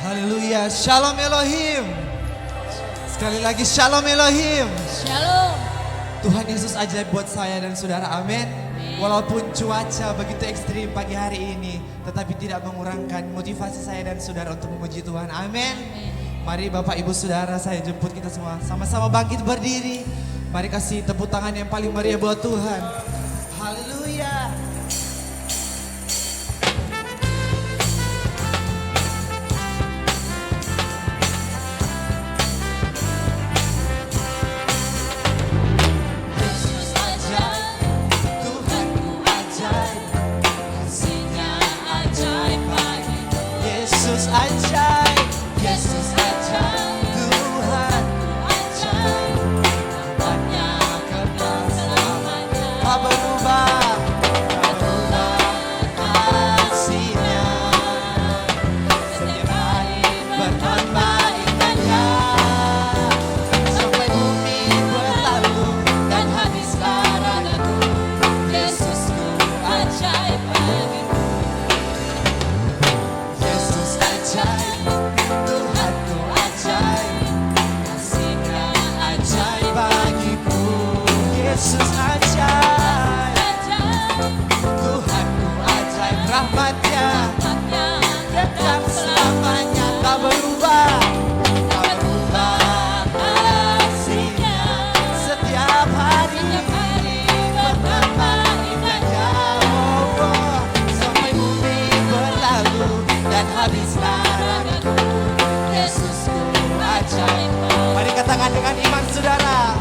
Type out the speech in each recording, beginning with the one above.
Haleluya, Shalom Elohim. Sekali lagi Shalom Elohim. Shalom. Tuhan Yesus ajaib buat saya dan saudara, amin. Walaupun cuaca begitu ekstrim pagi hari ini, tetapi tidak mengurangkan motivasi saya dan saudara untuk memuji Tuhan, amin. Mari Bapak Ibu Saudara, saya jemput kita semua sama-sama bangkit berdiri. Mari kasih tepuk tangan yang paling meriah buat Tuhan. Haleluya. Yesus ajaib, Yesus ajaib, Tuhan ajaib, nampaknya kekal selamanya, tak berubah, tak berubah kasih-Nya, setiap hari bertambah indahnya, sampai bumi berlalu dan habislah ragaku, Yesusku ajaib bagiku. Tuhanku ajaib, kasih-Nya ajaib bagiku. Yesus ajaib, Tuhanku ajaib, rahmat-Nya kekal selamanya, tak berubah, tak berubah kasih-Nya, setiap hari bertambah indahnya. Oh, sampai bumi berlalu dan habislah ragaku, Yesusku ajaib. Mari katakan dengan iman saudara,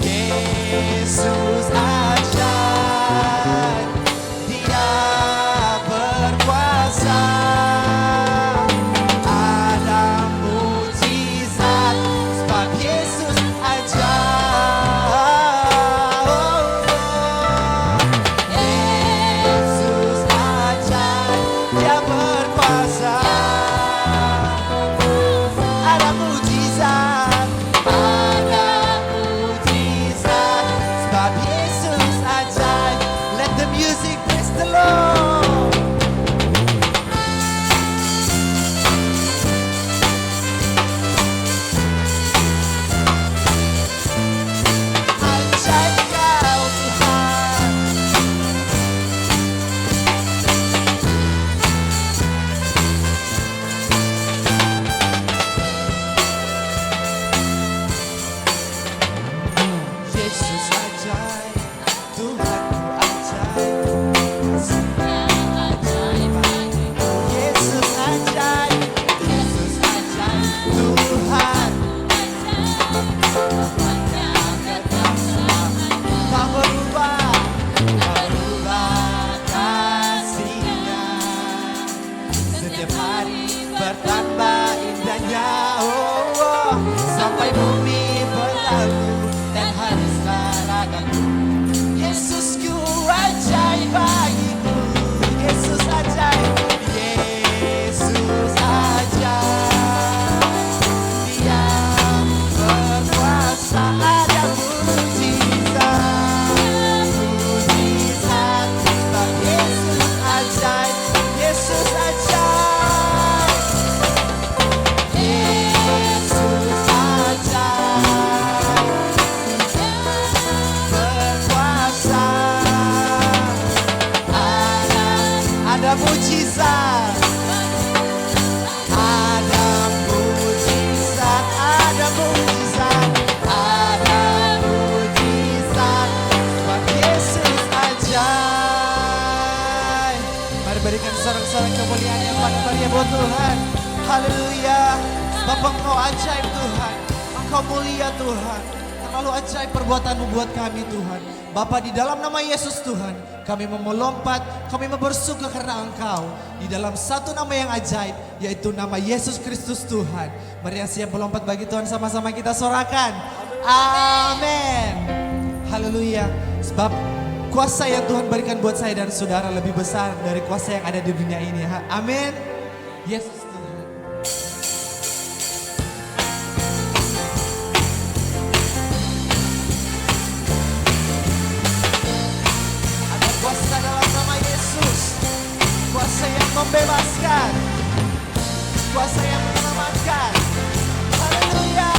Yesus ajaib, Dia berkuasa, ada mujizat sebab Yesus ajaib. Yesus ajaib, Dia berkuasa, ada mujizat sebab Yesus ajaib. Let the music praise the Lord. Ajaib Kau Tuhan, Yesus ajaib, Tuhanku ajaib, kasih-Nya ajaib bagiku. Yesus ajaib, Yesus ajaib, Tuhan rahmat-Nya kekal selamanya, tak berubah, tak berubah kasih-Nya, setiap hari bertambah indahnya. Oh, oh, sampai bumi berlalu dan habislah ragaku, Yesusku ajaib bagiku. Yesus ajaib, Yesus ajaib, Dia berkuasa, ada mujizat sebab Yesus ajaib. Yesus ajaib, Yesus ajaib, berkuasa, ada mujizat, ada mujizat, ada mujizat, ada mujizat sebab Yesus ajaib. Mari berikan sorak-sorak kemuliaan yang paling meriah buat Tuhan. Haleluya, sebab Engkau ajaib Tuhan, Engkau mulia Tuhan. Terlalu ajaib perbuatan-Mu buat kami Tuhan. Bapa, di dalam nama Yesus Tuhan, kami mau melompat, kami mau bersyukur karena Engkau di dalam satu nama yang ajaib, yaitu nama Yesus Kristus Tuhan. Mari yang siap melompat bagi Tuhan, sama-sama kita sorakan. Amin. Haleluya. Sebab kuasa yang Tuhan berikan buat saya dan saudara lebih besar dari kuasa yang ada di dunia ini. Amin. Yesus Tuhan. Ada kuasa dalam nama Yesus, kuasa yang membebaskan. kuasa yang menyelamatkan. Haleluya.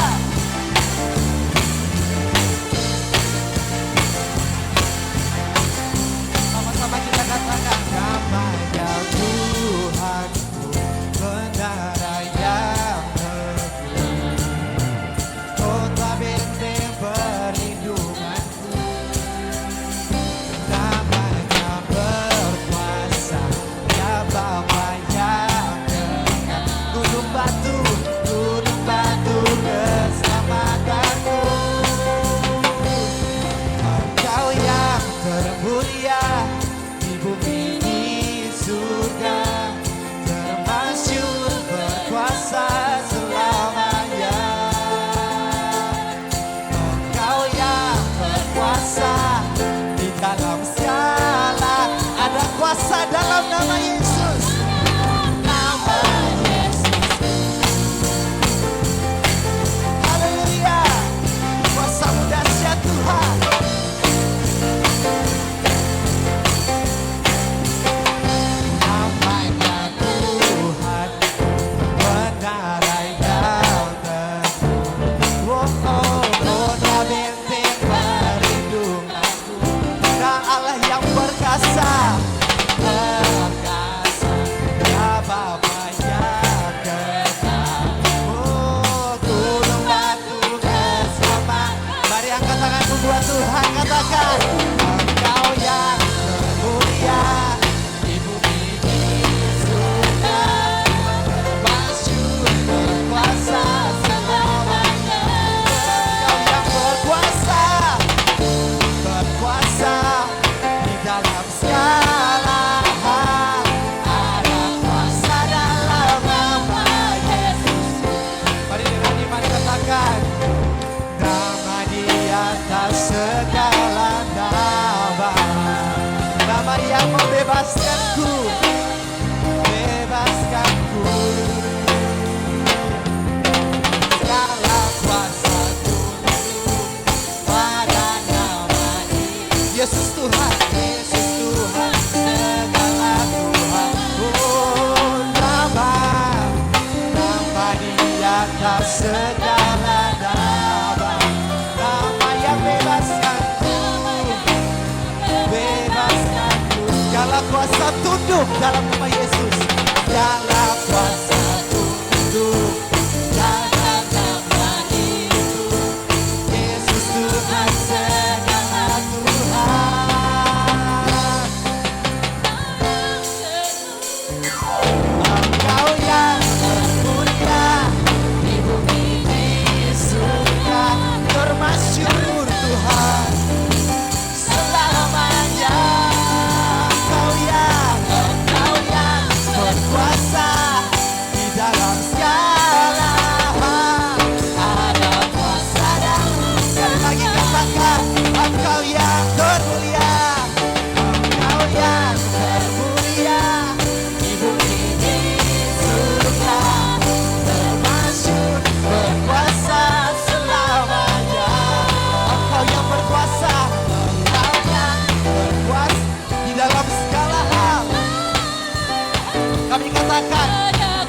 Sama-sama kita katakan, namanya Tuhanku, benar yang teguh, kota benteng perlindunganku. Namanya berkuasa, ya Bapa yang dekat, gunung batu keselamatanku. Engkau yang termulia di bumi di surga, termasyur berkuasa selamanya. Engkau yang berkuasa di dalam segala, ada kuasa dalam nama Yesus. Nama Yesus. Haleluya. Kuasa-Mu dahsyat Tuhan. Namanya Tuhan, benar yang teguh. Oh, kota benteng perlindunganku. Nah, Allah yang perkasa, ya Bapa yang dekat. Oh, gunung batu keselamatan. Mari angkat tanganmu buat Tuhan, katakan, Engkau yang termulia di bumi di surga, masyhur berkuasa selamanya. Engkau yang berkuasa di dalam segala hal, ada kuasa dalam nama Yesus. Mari katakan, nama di atas segala nama, nama yang membebaskanku, segala kuasa tunduk pada nama Yesus Tuhan, Yesus Tuhan, segala Tuhan. Oh, nama di atas segala nama, nama yang bebaskanku, segala kuasa tunduk dalam nama Yesus, segala kuasa tunduk dalam nama itu, Yesus Tuhan, segala Tuhan. Engkau yang termulia di bumi di surga, termasyhur Tuhan selamanya. Engkau yang berkuasa di dalam segala hal, ada kuasa dan sekali lagi katakan, Engkau yang termulia, Engkau yang termulia di bumi di surga, termasyhur berkuasa selamanya. Engkau yang berkuasa, Engkau yang berkuasa di dalam segala hal. Kami katakan,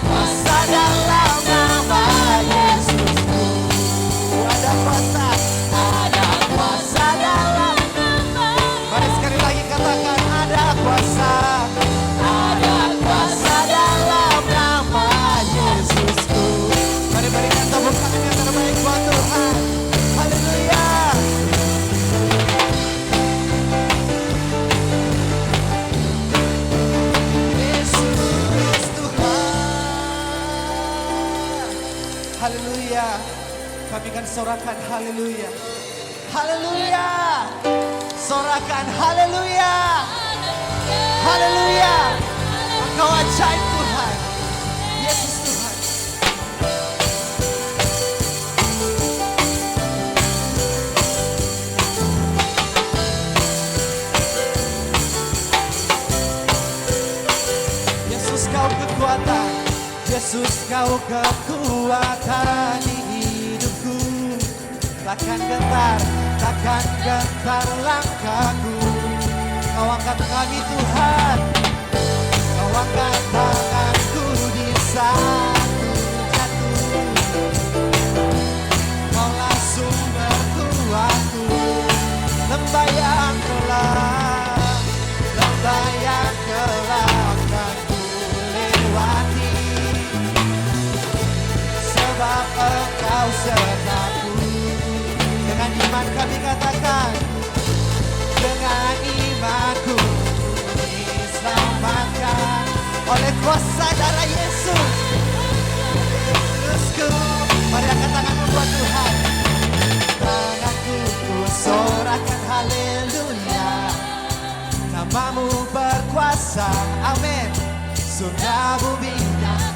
kuasa dalam nama Yesusku. Ada kuasa dalam nama. Mari sekali lagi katakan, ada kuasa dalam nama Yesusku. Mari berikan tepuk tangan yang terbaik buat Tuhan. Haleluya. Yesus Tuhan. Haleluya. Kami akan sorakan haleluya. Haleluya. Sorakan haleluya. Haleluya. Engkau ajaib Tuhan. Yesus Tuhan. Yesus kau kekuatan, Yesus kau kekuatan di hidupku. Takkan gentar langkahku. Kau angkat kami Tuhan, Kau angkat tanganku di sana. oleh kuasa darah Yesus. Yesusku, mari angkat tanganmu buat Tuhan. Tanganku ku sorakan haleluya, namamu berkuasa, amin. Surga bumi,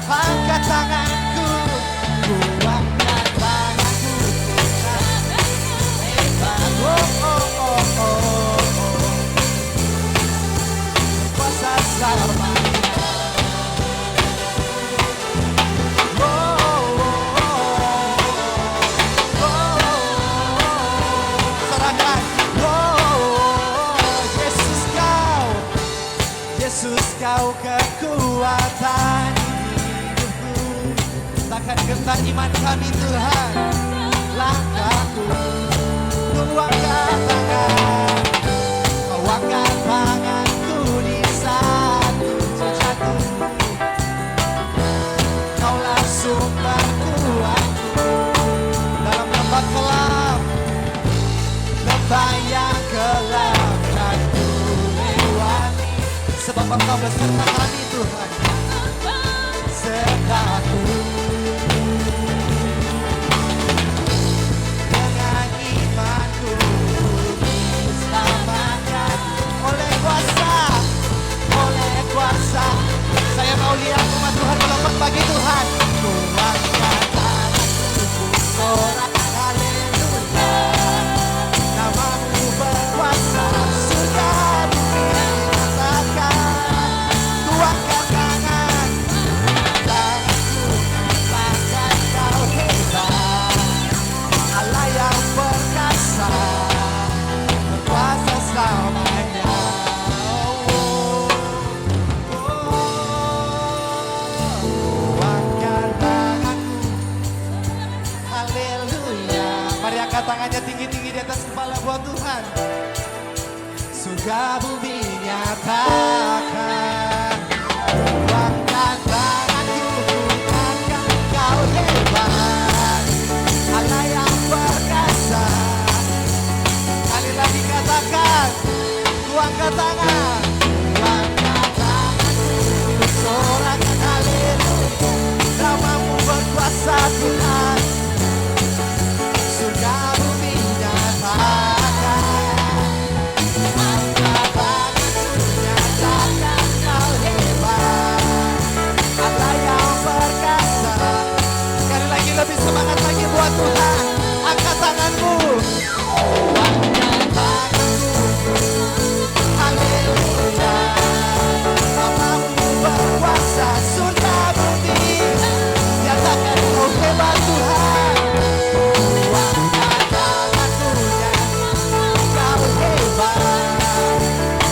angkat tanganku, ku angkat tanganku, hebat, oh oh oh oh, kuasa selamanya. Yesus kau kekuatan hidupku, takkan gentar iman kami Tuhan. Langkahku, ku angkat tangan, kau angkat tanganku di saat ku jatuh. Kaulah sumber kuatku dalam lembah gelap, lembah yang gelap kan ku lewati. Sebab Engkau beserta kami Tuhan, sertaku. Dengan imanku diselamatkan oleh kuasa. Saya mau lihat umat Tuhan melompat bagi Tuhan. Ku angkat tanganku, ku sorak haleluya, namamu berkuasa, surga bumi nyatakan. Ku angkat tangan, tanganku angkat, kau hebat, Allah yang perkasa, berkuasa selamanya. Angkat tangannya tinggi-tinggi di atas kepala buat Tuhan. Surga bumi nyatakan. Angkat tanganku, angkat, kau hebat, Allah yang perkasa. Kali lagi katakan, ku angkat tangan, ku angkat tanganku, sorakan haleluya, namamu berkuasa Tuhan. Surga bumi nyatakan, angkat tanganku, nyatakan kau hebat, Allah yang perkasa. Sekali lagi lebih semangat lagi buat Tuhan. Angkat tanganmu, angkat tanganku, haleluya, namamu berkuasa. Surga bumi nyatakan kau hebat Tuhan.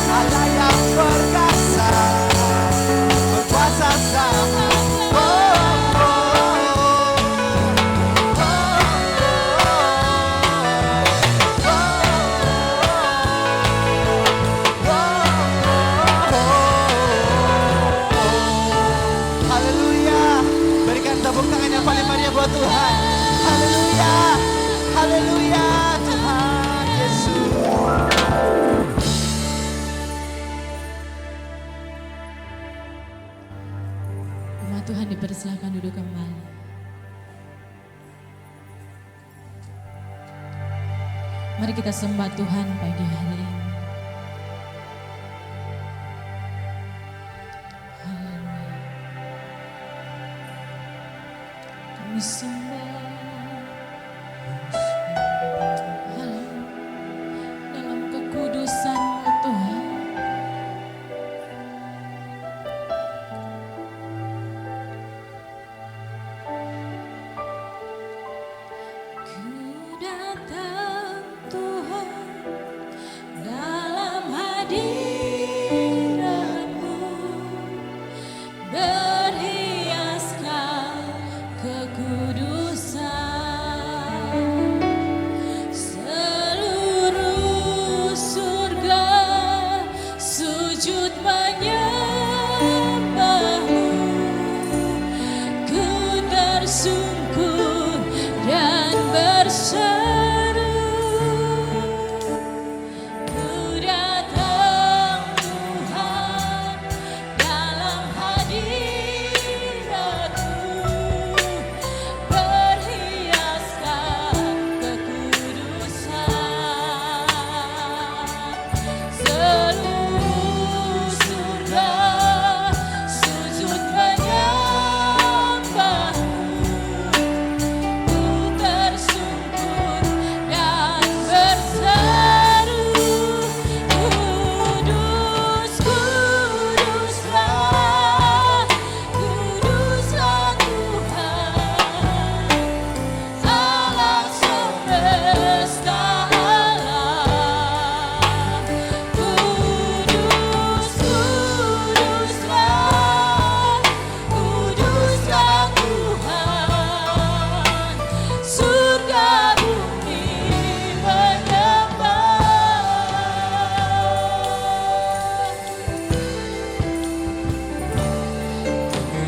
Allah yang perkasa, berkuasa sama. Haleluya, berikan tepuk tangan yang paling meriah buat Tuhan. Haleluya, haleluya Tuhan Yesus. Tuhan dipersilakan duduk kembali. Mari kita sembah Tuhan pagi hari ini. Haleluya. Kami sembah. Haleluya. Dalam kekudusan-Mu Tuhan. Ku datang Tuhan dalam hadirat.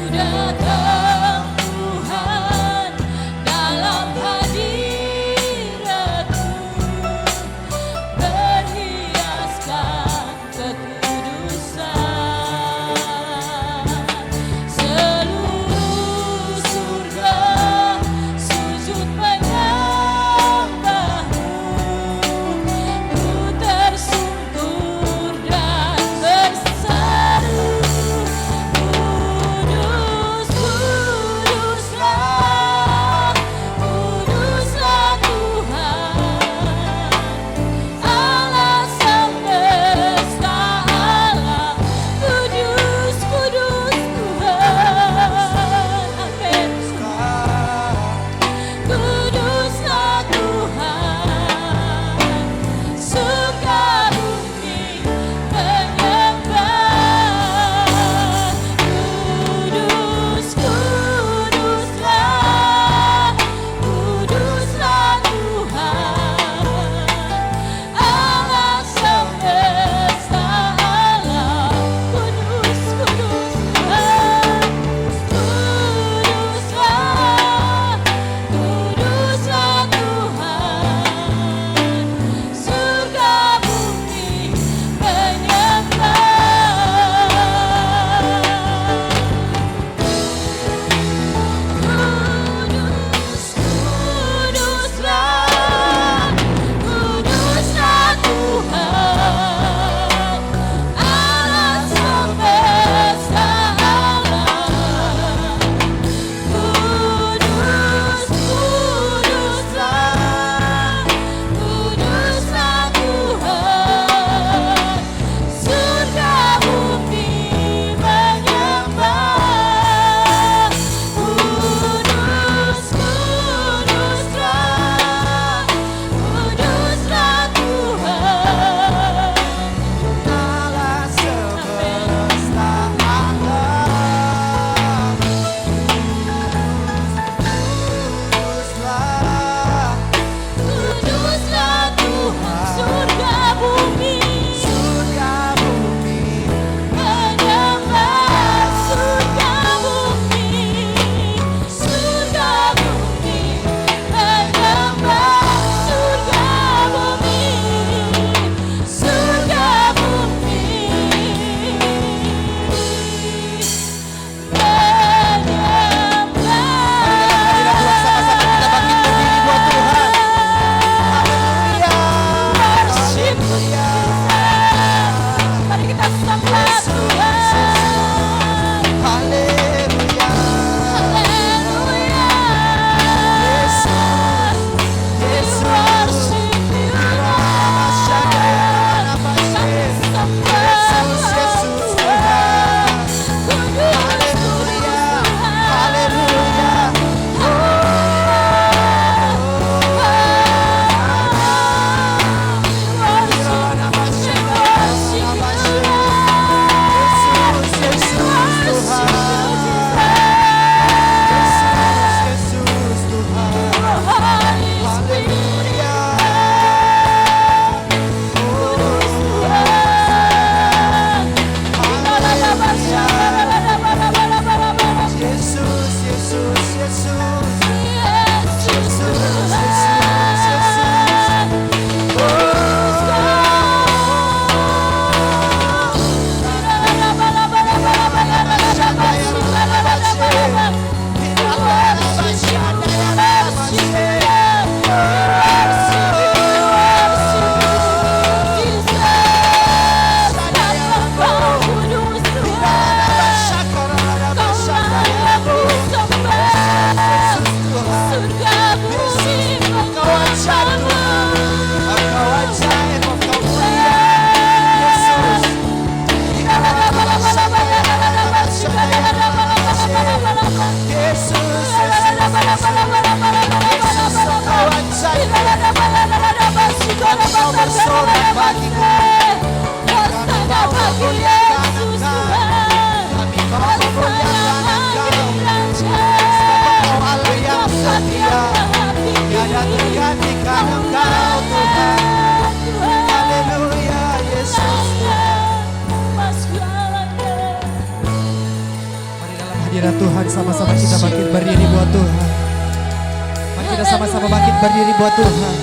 datang Tuhan dalam hadirat-Mu, berhiaskan kekudusan. Seluruh surga sujud menyembah-Mu, ku tersungkur dan berseru, Kudus, hadirat Tuhan, sama-sama kita bangkit berdiri buat Tuhan. Mari kita sama-sama bangkit berdiri buat Tuhan.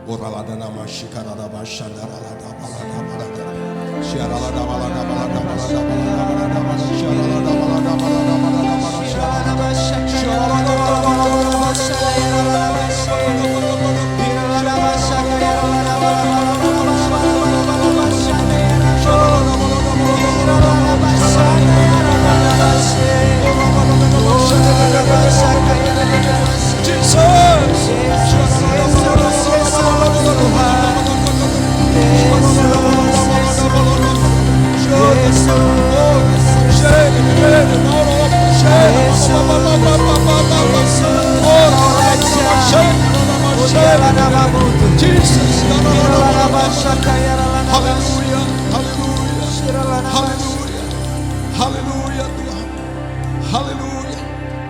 Oralada nama shikarada bashandaralada balada balada shiaralada balada balada balada balada balada shiaralada balada balada balada shiaralada bashakarada balada Haleluya Tuhan. Haleluya.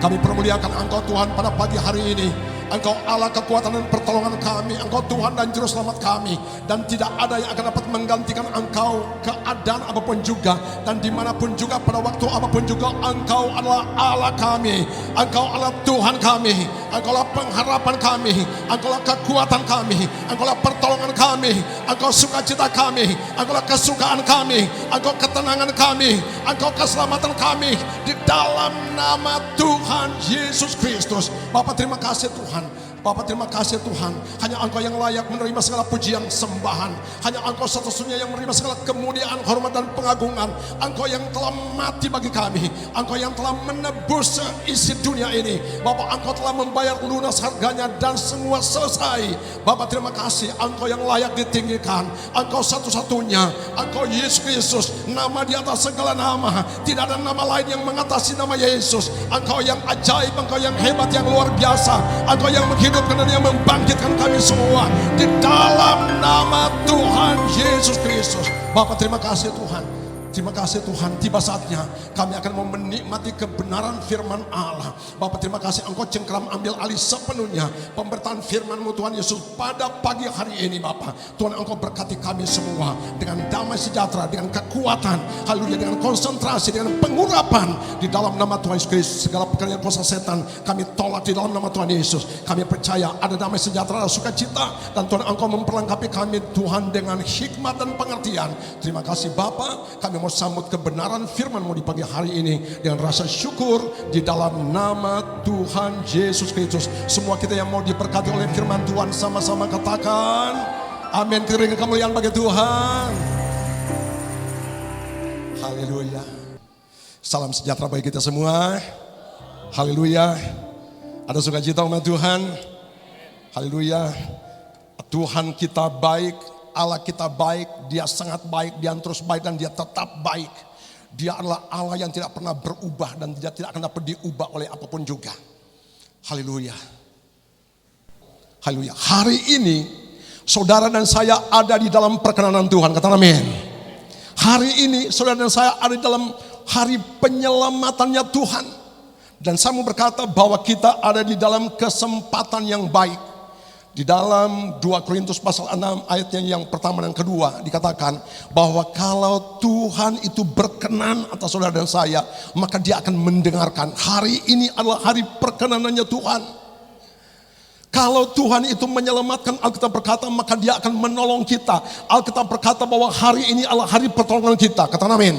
Kami permuliakan Engkau Tuhan pada pagi hari ini. Engkau Allah kekuatan dan pertolongan kami. Engkau Tuhan dan Juru Selamat kami. Dan tidak ada yang akan dapat menggantikan Engkau keadaan apapun juga. Dan dimanapun juga pada waktu apapun juga Engkau adalah Allah kami. Engkau adalah Tuhan kami. Engkau adalah pengharapan kami. Engkau adalah kekuatan kami. Engkau adalah pertolongan kami. Engkau sukacita kami. Engkau adalah kesukaan kami. Engkau ketenangan kami. Engkau keselamatan kami. Di dalam nama Tuhan Yesus Kristus. Bapak terima kasih Tuhan. Bapa terima kasih Tuhan, hanya Engkau yang layak menerima segala pujian sembahan. Hanya Engkau satu-satunya yang menerima segala kemuliaan, hormat dan pengagungan. Engkau yang telah mati bagi kami, Engkau yang telah menebus isi dunia ini. Bapa, Engkau telah membayar lunas harganya dan semua selesai. Bapa terima kasih, Engkau yang layak ditinggikan. Engkau satu-satunya, Engkau Yesus Kristus, nama di atas segala nama. Tidak ada nama lain yang mengatasi nama Yesus. Engkau yang ajaib, Engkau yang hebat, yang luar biasa. Engkau yang menghidupkan dan yang membangkitkan kami semua di dalam nama Tuhan Yesus Kristus. Bapak terima kasih Tuhan. Terima kasih Tuhan, tiba saatnya kami akan mau menikmati kebenaran firman Allah. Bapak terima kasih Engkau cengkeram ambil alih sepenuhnya pemberitaan firman-Mu Tuhan Yesus pada pagi hari ini Bapak. Tuhan Engkau berkati kami semua dengan damai sejahtera, dengan kekuatan, haleluya, dengan konsentrasi, dengan pengurapan di dalam nama Tuhan Yesus Kristus. Segala pekerjaan kuasa setan kami tolak di dalam nama Tuhan Yesus. Kami percaya ada damai sejahtera, sukacita, dan Tuhan Engkau memperlengkapi kami Tuhan dengan hikmat dan pengertian. Terima kasih Bapak, kami mau sambut kebenaran firman-Mu di pagi hari ini dengan rasa syukur di dalam nama Tuhan Yesus Kristus. Semua kita yang mau diberkati oleh firman Tuhan sama-sama katakan amin. Kering kemuliaan bagi Tuhan. Haleluya. Salam sejahtera bagi kita semua. Haleluya. Ada sukacita umat Tuhan. Haleluya. Tuhan kita baik, Allah kita baik, Dia sangat baik, Dia terus baik dan Dia tetap baik. Dia adalah Allah yang tidak pernah berubah dan Dia tidak akan dapat diubah oleh apapun juga. Haleluya. Haleluya. Hari ini saudara dan saya ada di dalam perkenanan Tuhan. Kata amin. Hari ini saudara dan saya ada di dalam hari penyelamatannya Tuhan. Dan saya mau berkata bahwa kita ada di dalam kesempatan yang baik. Di dalam 2 Korintus pasal 6 ayatnya yang pertama dan kedua dikatakan bahwa kalau Tuhan itu berkenan atas saudara dan saya, maka Dia akan mendengarkan. Hari ini adalah hari perkenanannya Tuhan. Kalau Tuhan itu menyelamatkan, Alkitab berkata, maka Dia akan menolong kita. Alkitab berkata bahwa hari ini adalah hari pertolongan kita. Kata amin.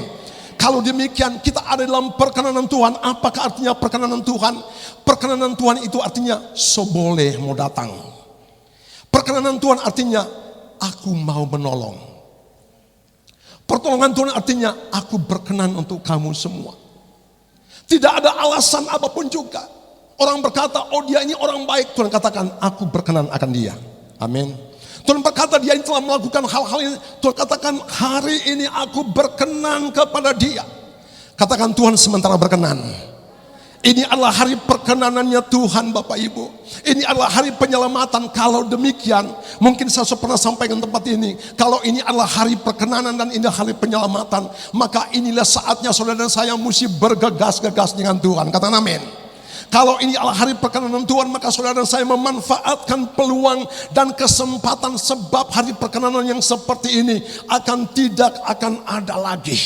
Kalau demikian kita ada dalam perkenanan Tuhan. Apakah artinya perkenanan Tuhan? Perkenanan Tuhan itu artinya seboleh mau datang. Perkenanan Tuhan artinya aku mau menolong. Pertolongan Tuhan artinya aku berkenan untuk kamu semua. Tidak ada alasan apapun juga. Orang berkata, oh dia ini orang baik. Tuhan katakan, aku berkenan akan dia. Amin. Tuhan berkata dia ini telah melakukan hal-hal ini. Tuhan katakan, hari ini aku berkenan kepada dia. Katakan, Tuhan sementara berkenan. Ini adalah hari perkenanannya Tuhan Bapak Ibu. Ini adalah hari penyelamatan. Kalau demikian, mungkin saya pernah sampaikan tempat ini. Kalau ini adalah hari perkenanan dan ini hari penyelamatan, maka inilah saatnya saudara dan saya mesti bergegas-gegas dengan Tuhan. Kata amin. Kalau ini adalah hari perkenanan Tuhan, maka saudara dan saya memanfaatkan peluang dan kesempatan. Sebab hari perkenanan yang seperti ini tidak akan ada lagi.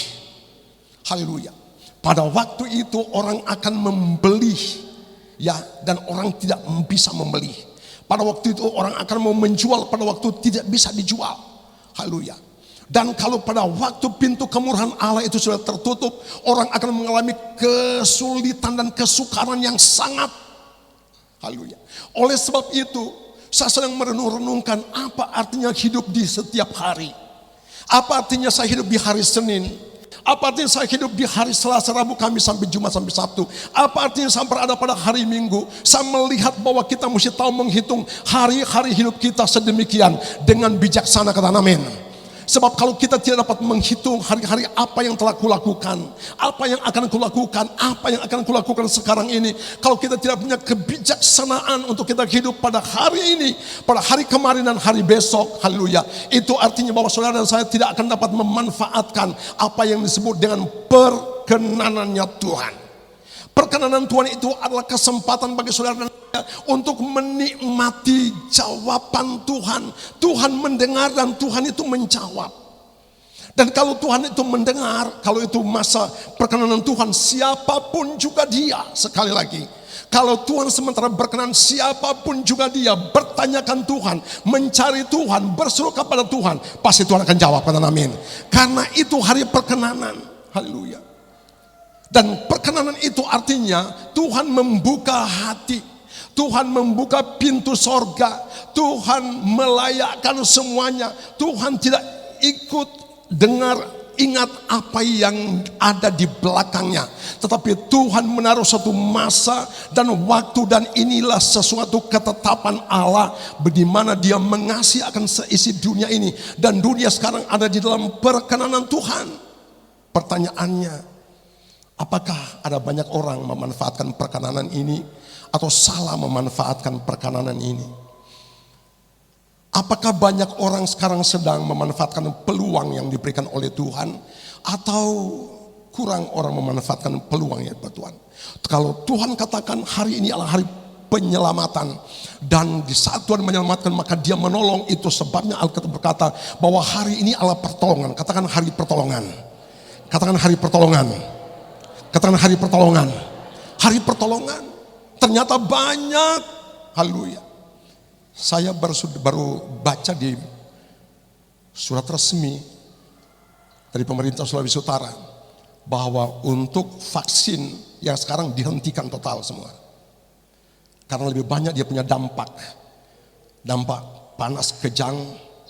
Haleluya. Pada waktu itu orang akan membeli, ya, dan orang tidak bisa membeli. Pada waktu itu orang akan mau menjual, pada waktu tidak bisa dijual. Haleluya. Dan kalau pada waktu pintu kemurahan Allah itu sudah tertutup, orang akan mengalami kesulitan dan kesukaran yang sangat. Haleluya. Oleh sebab itu, saya sedang merenung-renungkan apa artinya hidup di setiap hari. Apa artinya saya hidup di hari Senin? Apa artinya saya hidup di hari Selasa, Rabu, Kamis, sampai Jumat, sampai Sabtu? Apa artinya saya berada pada hari Minggu? Saya melihat bahwa kita mesti tahu menghitung hari-hari hidup kita sedemikian dengan bijaksana. Kata amin. Sebab kalau kita tidak dapat menghitung hari-hari apa yang telah kulakukan, apa yang akan kulakukan, apa yang akan kulakukan sekarang ini, kalau kita tidak punya kebijaksanaan untuk kita hidup pada hari ini, pada hari kemarin dan hari besok, haleluya, itu artinya bahwa saudara dan saya tidak akan dapat memanfaatkan apa yang disebut dengan perkenanannya Tuhan. Perkenanan Tuhan itu adalah kesempatan bagi saudara dan saya untuk menikmati jawaban Tuhan. Tuhan mendengar dan Tuhan itu menjawab. Dan kalau Tuhan itu mendengar, kalau itu masa perkenanan Tuhan, siapapun juga dia, sekali lagi. Kalau Tuhan sementara berkenan, siapapun juga dia, bertanyakan Tuhan, mencari Tuhan, berseru kepada Tuhan, pasti Tuhan akan jawab. Kata amin. Karena itu hari perkenanan. Haleluya. Dan perkenanan itu artinya Tuhan membuka hati. Tuhan membuka pintu sorga. Tuhan melayakkan semuanya. Tuhan tidak ikut ingat apa yang ada di belakangnya. Tetapi Tuhan menaruh suatu masa dan waktu, dan inilah sesuatu ketetapan Allah, bagaimana Dia mengasihi akan seisi dunia ini. Dan dunia sekarang ada di dalam perkenanan Tuhan. Pertanyaannya, apakah ada banyak orang memanfaatkan perkenanan ini atau salah memanfaatkan perkenanan ini? Apakah banyak orang sekarang sedang memanfaatkan peluang yang diberikan oleh Tuhan, atau kurang orang memanfaatkan peluang yang diberikan Tuhan? Kalau Tuhan katakan hari ini adalah hari penyelamatan, dan di saat Tuhan menyelamatkan maka Dia menolong, itu sebabnya Alkitab berkata bahwa hari ini adalah pertolongan. Katakan hari pertolongan. Katakan hari pertolongan. Katakan hari pertolongan. Hari pertolongan. Ternyata banyak, haleluya. Saya baru baca di surat resmi dari pemerintah Sulawesi Utara bahwa untuk vaksin yang sekarang dihentikan total semua. Karena lebih banyak dia punya dampak panas, kejang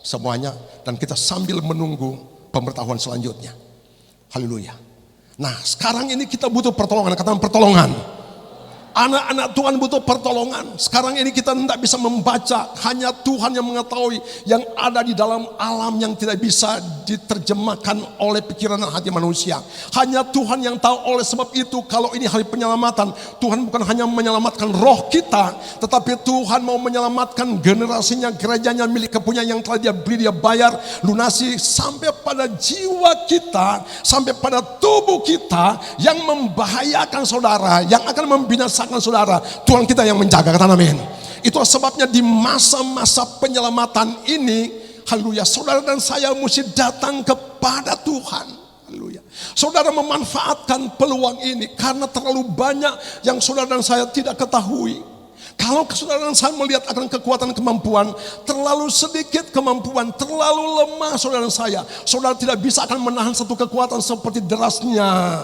semuanya, dan kita sambil menunggu pemberitahuan selanjutnya. Haleluya. Nah, sekarang ini kita butuh pertolongan, katakan pertolongan. Anak-anak Tuhan butuh pertolongan. Sekarang ini kita tidak bisa membaca, hanya Tuhan yang mengetahui yang ada di dalam alam yang tidak bisa diterjemahkan oleh pikiran dan hati manusia. Hanya Tuhan yang tahu. Oleh sebab itu, kalau ini hari penyelamatan, Tuhan bukan hanya menyelamatkan roh kita, tetapi Tuhan mau menyelamatkan generasinya, gerejanya, milik kepunyaan yang telah Dia beli, Dia bayar, lunasi, sampai pada jiwa kita, sampai pada tubuh kita yang membahayakan saudara, yang akan membinasakan saudara. Tuhan kita yang menjaga, kata amin. Itu sebabnya di masa-masa penyelamatan ini, haleluya, saudara dan saya mesti datang kepada Tuhan. Haleluya. Saudara memanfaatkan peluang ini karena terlalu banyak yang saudara dan saya tidak ketahui. Kalau saudara dan saya melihat akan kekuatan kemampuan, terlalu sedikit kemampuan, terlalu lemah saudara dan saya. Saudara tidak bisa akan menahan satu kekuatan seperti derasnya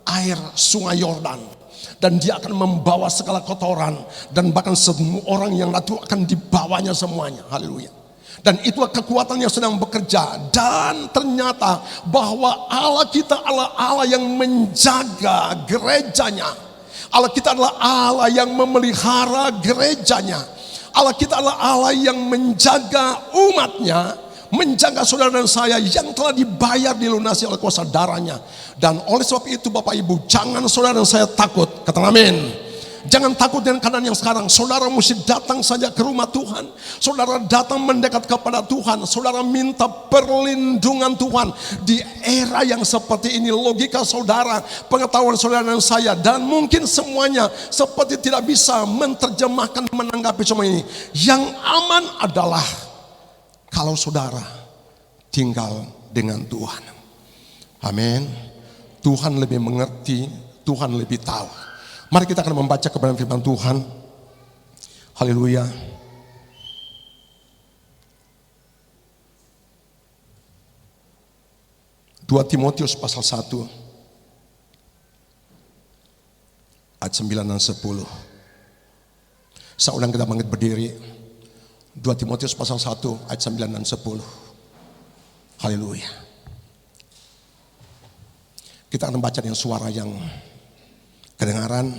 air sungai Yordan. Dan dia akan membawa segala kotoran, dan bahkan semua orang yang itu akan dibawanya semuanya. Haleluya. Dan itulah kekuatan yang sedang bekerja. Dan ternyata bahwa Allah kita adalah Allah yang menjaga gerejanya. Allah kita adalah Allah yang memelihara gerejanya. Allah kita adalah Allah yang menjaga umatnya, menjaga saudara dan saya yang telah dibayar, dilunasi oleh kuasa darahnya. Dan oleh sebab itu Bapak Ibu, jangan saudara dan saya takut. Kata amin. Jangan takut dengan keadaan yang sekarang. Saudara mesti datang saja ke rumah Tuhan. Saudara datang mendekat kepada Tuhan. Saudara minta perlindungan Tuhan. Di era yang seperti ini, logika saudara, pengetahuan saudara dan saya, dan mungkin semuanya seperti tidak bisa menerjemahkan, menanggapi semua ini. Yang aman adalah kalau saudara tinggal dengan Tuhan. Amin. Tuhan lebih mengerti, Tuhan lebih tahu. Mari kita akan membaca kebenaran firman Tuhan. Haleluya. Dua Timotius pasal 1 ayat 9 dan 10. Saya undang kita bangkit berdiri. 2 Timotius pasal 1 ayat 9 dan 10. Haleluya. Kita akan baca dengan suara yang kedengaran.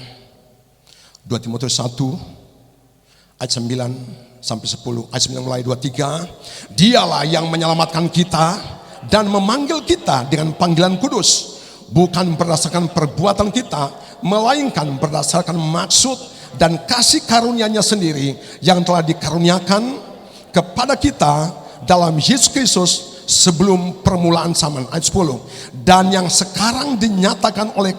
2 Timotius 1 ayat 9 sampai 10. Ayat 9 mulai 23. Dialah yang menyelamatkan kita dan memanggil kita dengan panggilan kudus, bukan berdasarkan perbuatan kita, melainkan berdasarkan maksud dan kasih karunia-Nya sendiri yang telah dikaruniakan kepada kita dalam Yesus Kristus sebelum permulaan zaman. Ayat 10. Dan yang sekarang dinyatakan oleh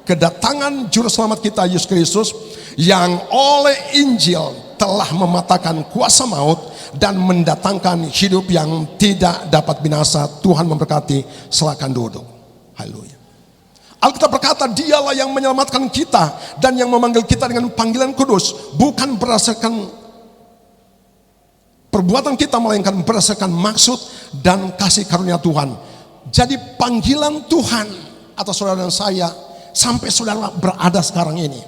kedatangan juru selamat kita Yesus Kristus, yang oleh Injil telah mematahkan kuasa maut dan mendatangkan hidup yang tidak dapat binasa. Tuhan memberkati. Silakan duduk. Haleluya. Alkitab berkata Dialah yang menyelamatkan kita dan yang memanggil kita dengan panggilan kudus, bukan berdasarkan perbuatan kita, melainkan berdasarkan maksud dan kasih karunia Tuhan. Jadi panggilan Tuhan atas saudara dan saya sampai saudara berada sekarang ini,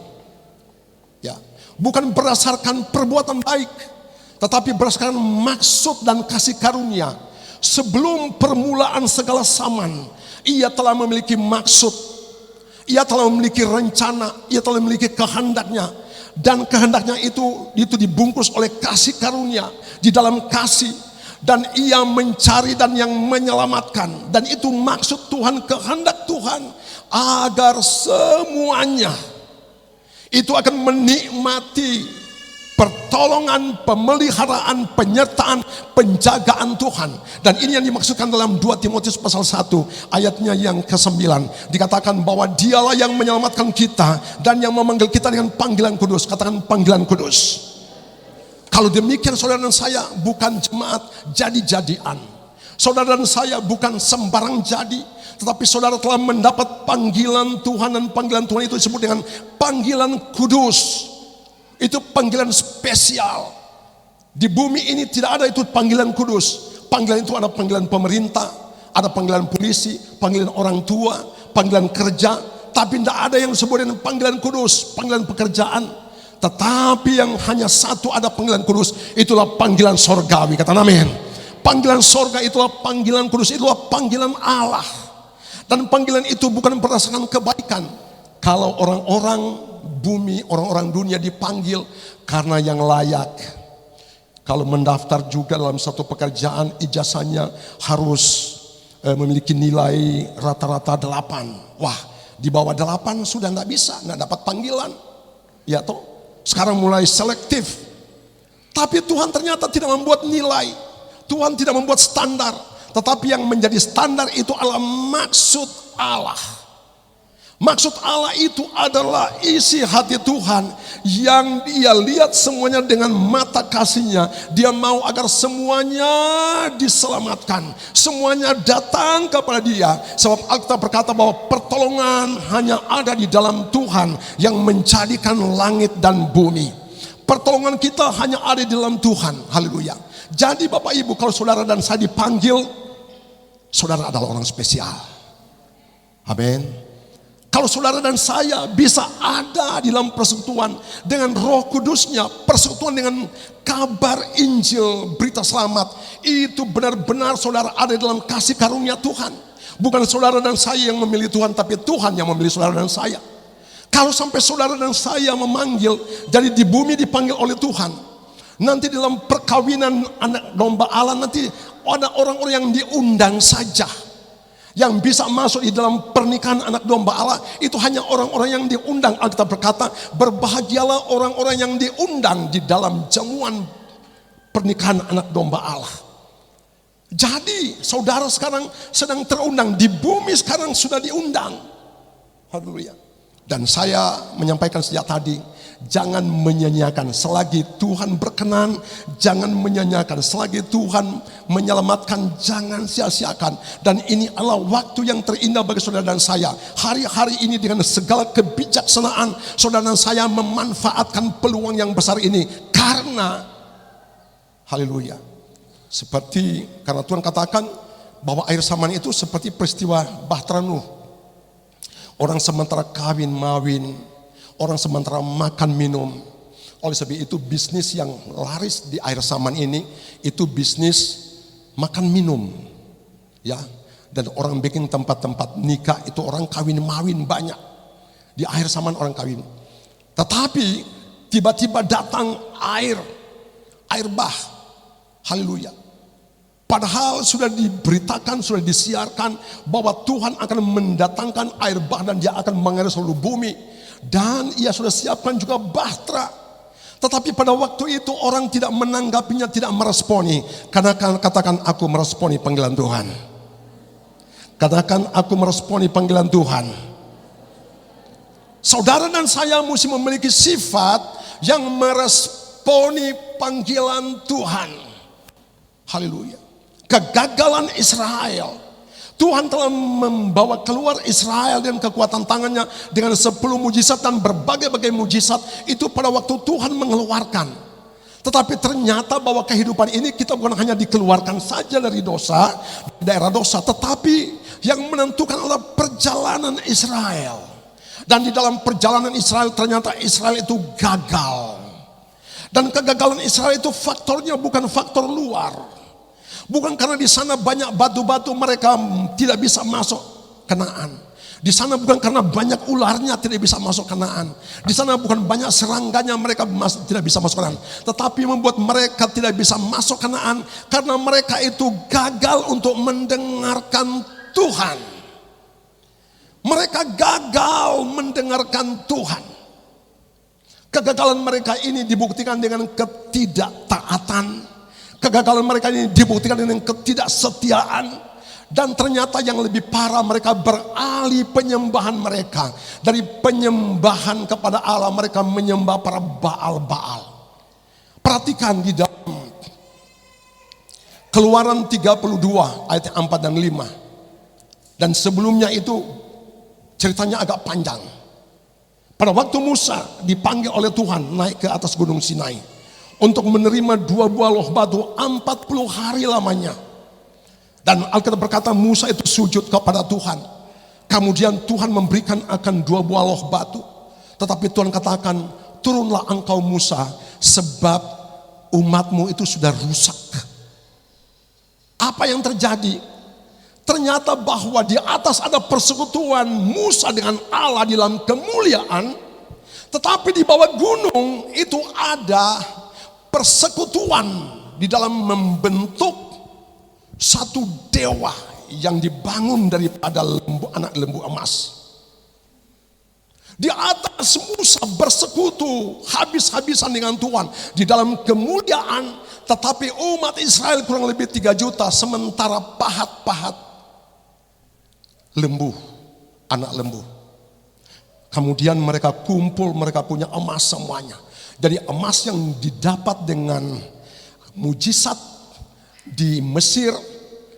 ya, bukan berdasarkan perbuatan baik, tetapi berdasarkan maksud dan kasih karunia. Sebelum permulaan segala zaman, Ia telah memiliki maksud, Ia telah memiliki rencana, Ia telah memiliki kehendaknya. Dan kehendaknya itu dibungkus oleh kasih karunia di dalam kasih. Dan Ia mencari dan yang menyelamatkan. Dan itu maksud Tuhan, kehendak Tuhan, agar semuanya itu akan menikmati pertolongan, pemeliharaan, penyertaan, penjagaan Tuhan. Dan ini yang dimaksudkan dalam 2 Timotius pasal 1 ayatnya yang ke-9. Dikatakan bahwa Dialah yang menyelamatkan kita dan yang memanggil kita dengan panggilan kudus. Katakan panggilan kudus. Kalau demikian saudara dan saya bukan jemaat jadi-jadian. Saudara dan saya bukan sembarang jadi. Tetapi saudara telah mendapat panggilan Tuhan, dan panggilan Tuhan itu disebut dengan panggilan kudus. Itu panggilan spesial. Di bumi ini tidak ada itu panggilan kudus. Panggilan itu ada panggilan pemerintah, ada panggilan polisi, panggilan orang tua, panggilan kerja. Tapi tidak ada yang disebut dengan panggilan kudus, panggilan pekerjaan. Tetapi yang hanya satu ada panggilan kudus, itulah panggilan sorgawi. Kata amin. Panggilan sorga itulah panggilan kudus, itulah panggilan Allah. Dan panggilan itu bukan berdasarkan kebaikan. Kalau orang-orang bumi, orang-orang dunia dipanggil karena yang layak. Kalau mendaftar juga dalam satu pekerjaan, ijazahnya harus memiliki nilai rata-rata 8. Wah, di bawah 8 sudah tidak bisa, tidak dapat panggilan. Ya toh? Sekarang mulai selektif. Tapi Tuhan ternyata tidak membuat nilai. Tuhan tidak membuat standar. Tetapi yang menjadi standar itu adalah maksud Allah. Maksud Allah itu adalah isi hati Tuhan yang Dia lihat semuanya dengan mata kasih-Nya. Dia mau agar semuanya diselamatkan, semuanya datang kepada Dia. Sebab Alkitab berkata bahwa pertolongan hanya ada di dalam Tuhan yang menjadikan langit dan bumi. Pertolongan kita hanya ada di dalam Tuhan. Haleluya. Jadi Bapak Ibu, kalau saudara dan saya dipanggil, saudara adalah orang spesial. Amin. Kalau saudara dan saya bisa ada di dalam persekutuan dengan Roh Kudus-Nya, persekutuan dengan kabar Injil, berita selamat, itu benar-benar saudara ada dalam kasih karunia Tuhan. Bukan saudara dan saya yang memilih Tuhan, tapi Tuhan yang memilih saudara dan saya. Kalau sampai saudara dan saya memanggil, jadi di bumi dipanggil oleh Tuhan. Nanti dalam perkawinan anak domba Allah, nanti ada orang-orang yang diundang saja. Yang bisa masuk di dalam pernikahan anak domba Allah itu hanya orang-orang yang diundang. Alkitab berkata, berbahagialah orang-orang yang diundang di dalam jamuan pernikahan anak domba Allah. Jadi saudara sekarang sedang terundang, di bumi sekarang sudah diundang. Haleluya. Dan saya menyampaikan sejak tadi, jangan menyanyiakan selagi Tuhan berkenan, jangan menyanyiakan selagi Tuhan menyelamatkan, jangan sia-siakan. Dan ini adalah waktu yang terindah bagi saudara dan saya. Hari-hari ini dengan segala kebijaksanaan, saudara dan saya memanfaatkan peluang yang besar ini. Karena, haleluya, seperti karena Tuhan katakan bahwa air saman itu seperti peristiwa Bahtera Nuh. Orang sementara kawin mawin, orang sementara makan minum. Oleh sebab itu bisnis yang laris di air saman ini itu bisnis makan minum, ya. Dan orang bikin tempat-tempat nikah itu orang kawin mawin banyak di air saman, orang kawin. Tetapi tiba-tiba datang air bah, haleluya. Padahal sudah diberitakan, sudah disiarkan bahwa Tuhan akan mendatangkan air bah dan Dia akan mengalir seluruh bumi. Dan Ia sudah siapkan juga bahtera. Tetapi pada waktu itu orang tidak menanggapinya, tidak meresponi. Karena katakan, aku meresponi panggilan Tuhan. Katakan, aku meresponi panggilan Tuhan. Saudara dan saya mesti memiliki sifat yang meresponi panggilan Tuhan. Haleluya. Kegagalan Israel, Tuhan telah membawa keluar Israel dengan kekuatan tangannya dengan 10 mujizat dan berbagai-bagai mujizat itu pada waktu Tuhan mengeluarkan. Tetapi ternyata bahwa kehidupan ini kita bukan hanya dikeluarkan saja dari dosa, daerah dosa, tetapi yang menentukan adalah perjalanan Israel. Dan di dalam perjalanan Israel ternyata Israel itu gagal. Dan kegagalan Israel itu faktornya bukan faktor luar. Bukan karena di sana banyak batu-batu mereka tidak bisa masuk Kanaan. Di sana bukan karena banyak ularnya tidak bisa masuk Kanaan. Di sana bukan banyak serangganya mereka tidak bisa masuk Kanaan. Tetapi membuat mereka tidak bisa masuk Kanaan karena mereka itu gagal untuk mendengarkan Tuhan. Mereka gagal mendengarkan Tuhan. Kegagalan mereka ini dibuktikan dengan ketidaktaatan. Kegagalan mereka ini dibuktikan dengan ketidaksetiaan. Dan ternyata yang lebih parah, mereka beralih penyembahan mereka. Dari penyembahan kepada Allah, mereka menyembah para Baal-Baal. Perhatikan di dalam Keluaran 32 ayat 4 dan 5. Dan sebelumnya itu ceritanya agak panjang. Pada waktu Musa dipanggil oleh Tuhan naik ke atas gunung Sinai untuk menerima 2 buah loh batu 40 hari lamanya. Dan Alkitab berkata Musa itu sujud kepada Tuhan. Kemudian Tuhan memberikan akan 2 buah loh batu. Tetapi Tuhan katakan, turunlah engkau Musa sebab umatmu itu sudah rusak. Apa yang terjadi? Ternyata bahwa di atas ada persekutuan Musa dengan Allah dalam kemuliaan. Tetapi di bawah gunung itu ada persekutuan di dalam membentuk satu dewa yang dibangun daripada anak lembu emas. Di atas Musa bersekutu habis-habisan dengan Tuhan di dalam kemuliaan, tetapi umat Israel kurang lebih 3 juta, sementara pahat-pahat lembu, anak lembu. Kemudian mereka kumpul, mereka punya emas semuanya. Jadi emas yang didapat dengan mujizat di Mesir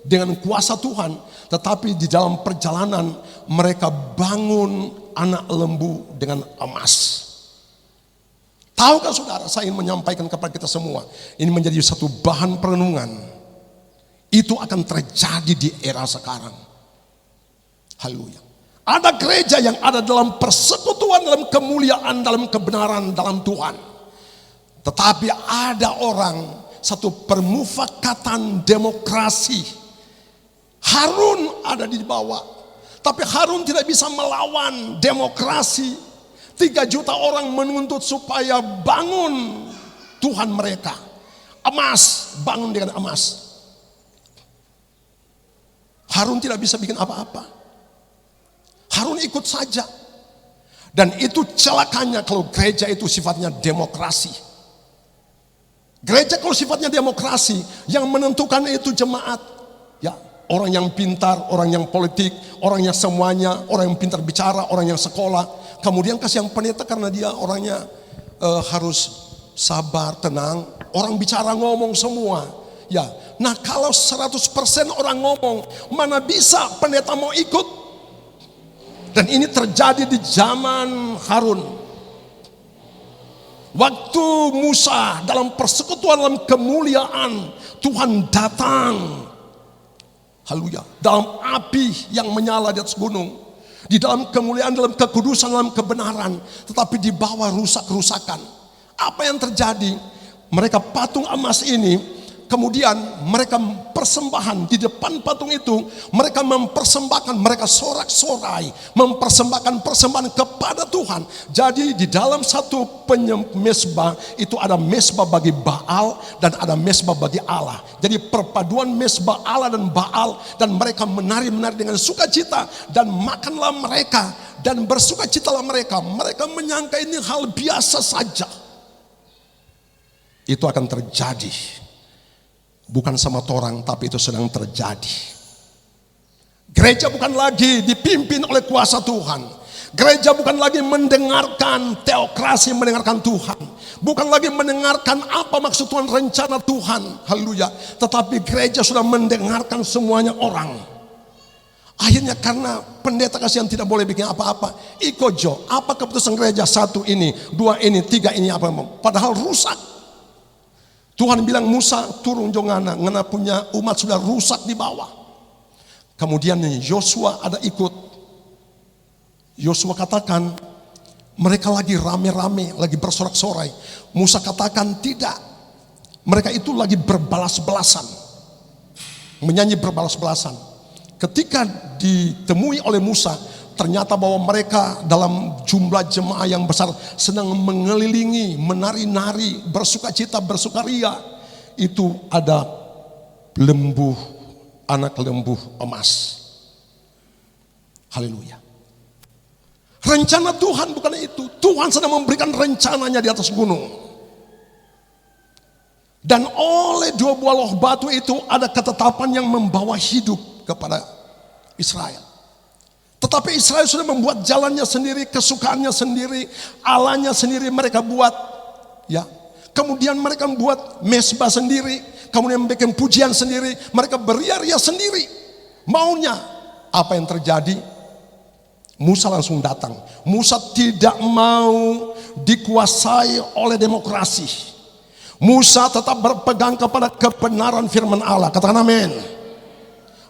dengan kuasa Tuhan, tetapi di dalam perjalanan mereka bangun anak lembu dengan emas. Tahukah saudara, saya ingin menyampaikan kepada kita semua, ini menjadi satu bahan perenungan. Itu akan terjadi di era sekarang. Haleluya. Ada gereja yang ada dalam persekutuan, dalam kemuliaan, dalam kebenaran, dalam Tuhan. Tetapi ada orang, satu permufakatan demokrasi. Harun ada di bawah. Tapi Harun tidak bisa melawan demokrasi. 3 juta orang menuntut supaya bangun Tuhan mereka. Emas, bangun dengan emas. Harun tidak bisa bikin apa-apa. Harun ikut saja. Dan itu celakanya kalau gereja itu sifatnya demokrasi. Gereja kalau sifatnya demokrasi, yang menentukan itu jemaat. Ya, orang yang pintar, orang yang politik, orang yang semuanya, orang yang pintar bicara, orang yang sekolah. Kemudian kasih yang pendeta karena dia orangnya harus sabar, tenang. Orang bicara ngomong semua. Ya, nah kalau 100% orang ngomong, mana bisa pendeta mau ikut? Dan ini terjadi di zaman Harun. Waktu Musa dalam persekutuan, dalam kemuliaan, Tuhan datang. Haleluya. Dalam api yang menyala di atas gunung. Di dalam kemuliaan, dalam kekudusan, dalam kebenaran. Tetapi di bawah rusak-rusakan. Apa yang terjadi? Mereka patung emas ini, kemudian mereka persembahan di depan patung itu, mereka mempersembahkan, mereka sorak-sorai, mempersembahkan persembahan kepada Tuhan. Jadi di dalam satu mesbah itu ada mesbah bagi Baal dan ada mesbah bagi Allah. Jadi perpaduan mesbah Allah dan Baal, dan mereka menari-menari dengan sukacita, dan makanlah mereka dan bersukacitalah mereka. Mereka menyangka ini hal biasa saja. Itu akan terjadi. Bukan sama orang, tapi itu sedang terjadi. Gereja bukan lagi dipimpin oleh kuasa Tuhan. Gereja bukan lagi mendengarkan teokrasi, mendengarkan Tuhan. Bukan lagi mendengarkan apa maksud Tuhan, rencana Tuhan. Haleluya. Tetapi gereja sudah mendengarkan semuanya orang. Akhirnya karena pendeta kasihan tidak boleh bikin apa-apa. Ikojo, apa keputusan gereja? 1 ini, 2 ini, 3 ini, apa? Padahal rusak. Tuhan bilang Musa turun jongana, ngana punya umat sudah rusak di bawah. Kemudian Yosua ada ikut. Yosua katakan, Mereka lagi rame-rame, lagi bersorak-sorai. Musa katakan tidak. Mereka itu lagi berbalas-balasan. Menyanyi berbalas-balasan. Ketika ditemui oleh Musa, ternyata bahwa mereka dalam jumlah jemaah yang besar sedang mengelilingi, menari-nari, bersukacita, bersukaria. Itu ada lembu, anak lembu emas. Haleluya. Rencana Tuhan bukan itu. Tuhan sedang memberikan rencananya di atas gunung. Dan oleh dua buah loh batu itu ada ketetapan yang membawa hidup kepada Israel. Tetapi Israel sudah membuat jalannya sendiri, kesukaannya sendiri, Allahnya sendiri mereka buat. Ya. Kemudian mereka membuat mesbah sendiri, kemudian membuat pujian sendiri, mereka beria-ria sendiri. Maunya apa yang terjadi? Musa langsung datang. Musa tidak mau dikuasai oleh demokrasi. Musa tetap berpegang kepada kebenaran firman Allah. Katakan amin.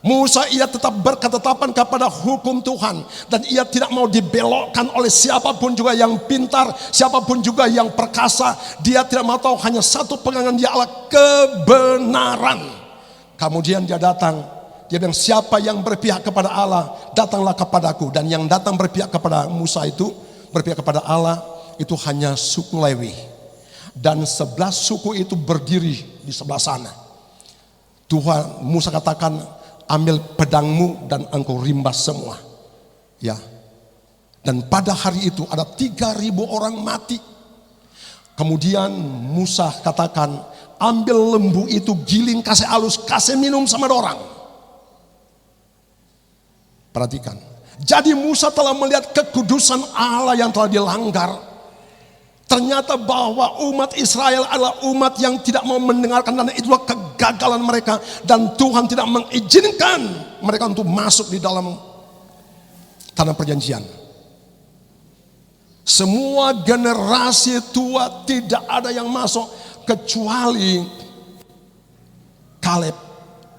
Musa ia tetap berketetapan kepada hukum Tuhan. Dan ia tidak mau dibelokkan oleh siapapun juga yang pintar, siapapun juga yang perkasa. Dia tidak mau tahu, hanya satu pegangan dia, Allah, kebenaran. Kemudian dia datang. Dia bilang, siapa yang berpihak kepada Allah, datanglah kepadaku. Dan yang datang berpihak kepada Musa itu, berpihak kepada Allah, itu hanya suku Lewi. Dan 11 suku itu berdiri di sebelah sana. Tuhan, Musa katakan, ambil pedangmu dan engkau rimbas semua. Ya. Dan pada hari itu ada 3.000 orang mati. Kemudian Musa katakan, ambil lembu itu, giling, kasih halus, kasih minum sama orang. Perhatikan. Jadi Musa telah melihat kekudusan Allah yang telah dilanggar. Ternyata bahwa umat Israel adalah umat yang tidak mau mendengarkan, dan itulah kegagalan mereka. Dan Tuhan tidak mengizinkan mereka untuk masuk di dalam tanah perjanjian. Semua generasi tua tidak ada yang masuk kecuali Kaleb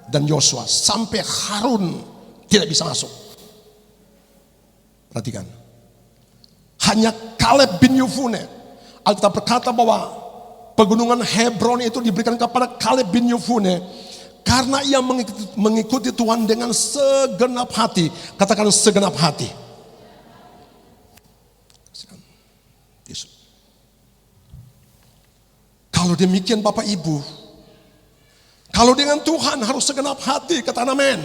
dan Yosua. Sampai Harun tidak bisa masuk. Perhatikan. Hanya Kaleb bin Yefune. Alkitab berkata bahwa pegunungan Hebron itu diberikan kepada Kaleb bin Yefune karena ia mengikuti Tuhan dengan segenap hati. Katakan segenap hati. Kalau demikian Bapak Ibu, kalau dengan Tuhan harus segenap hati, katakan amin.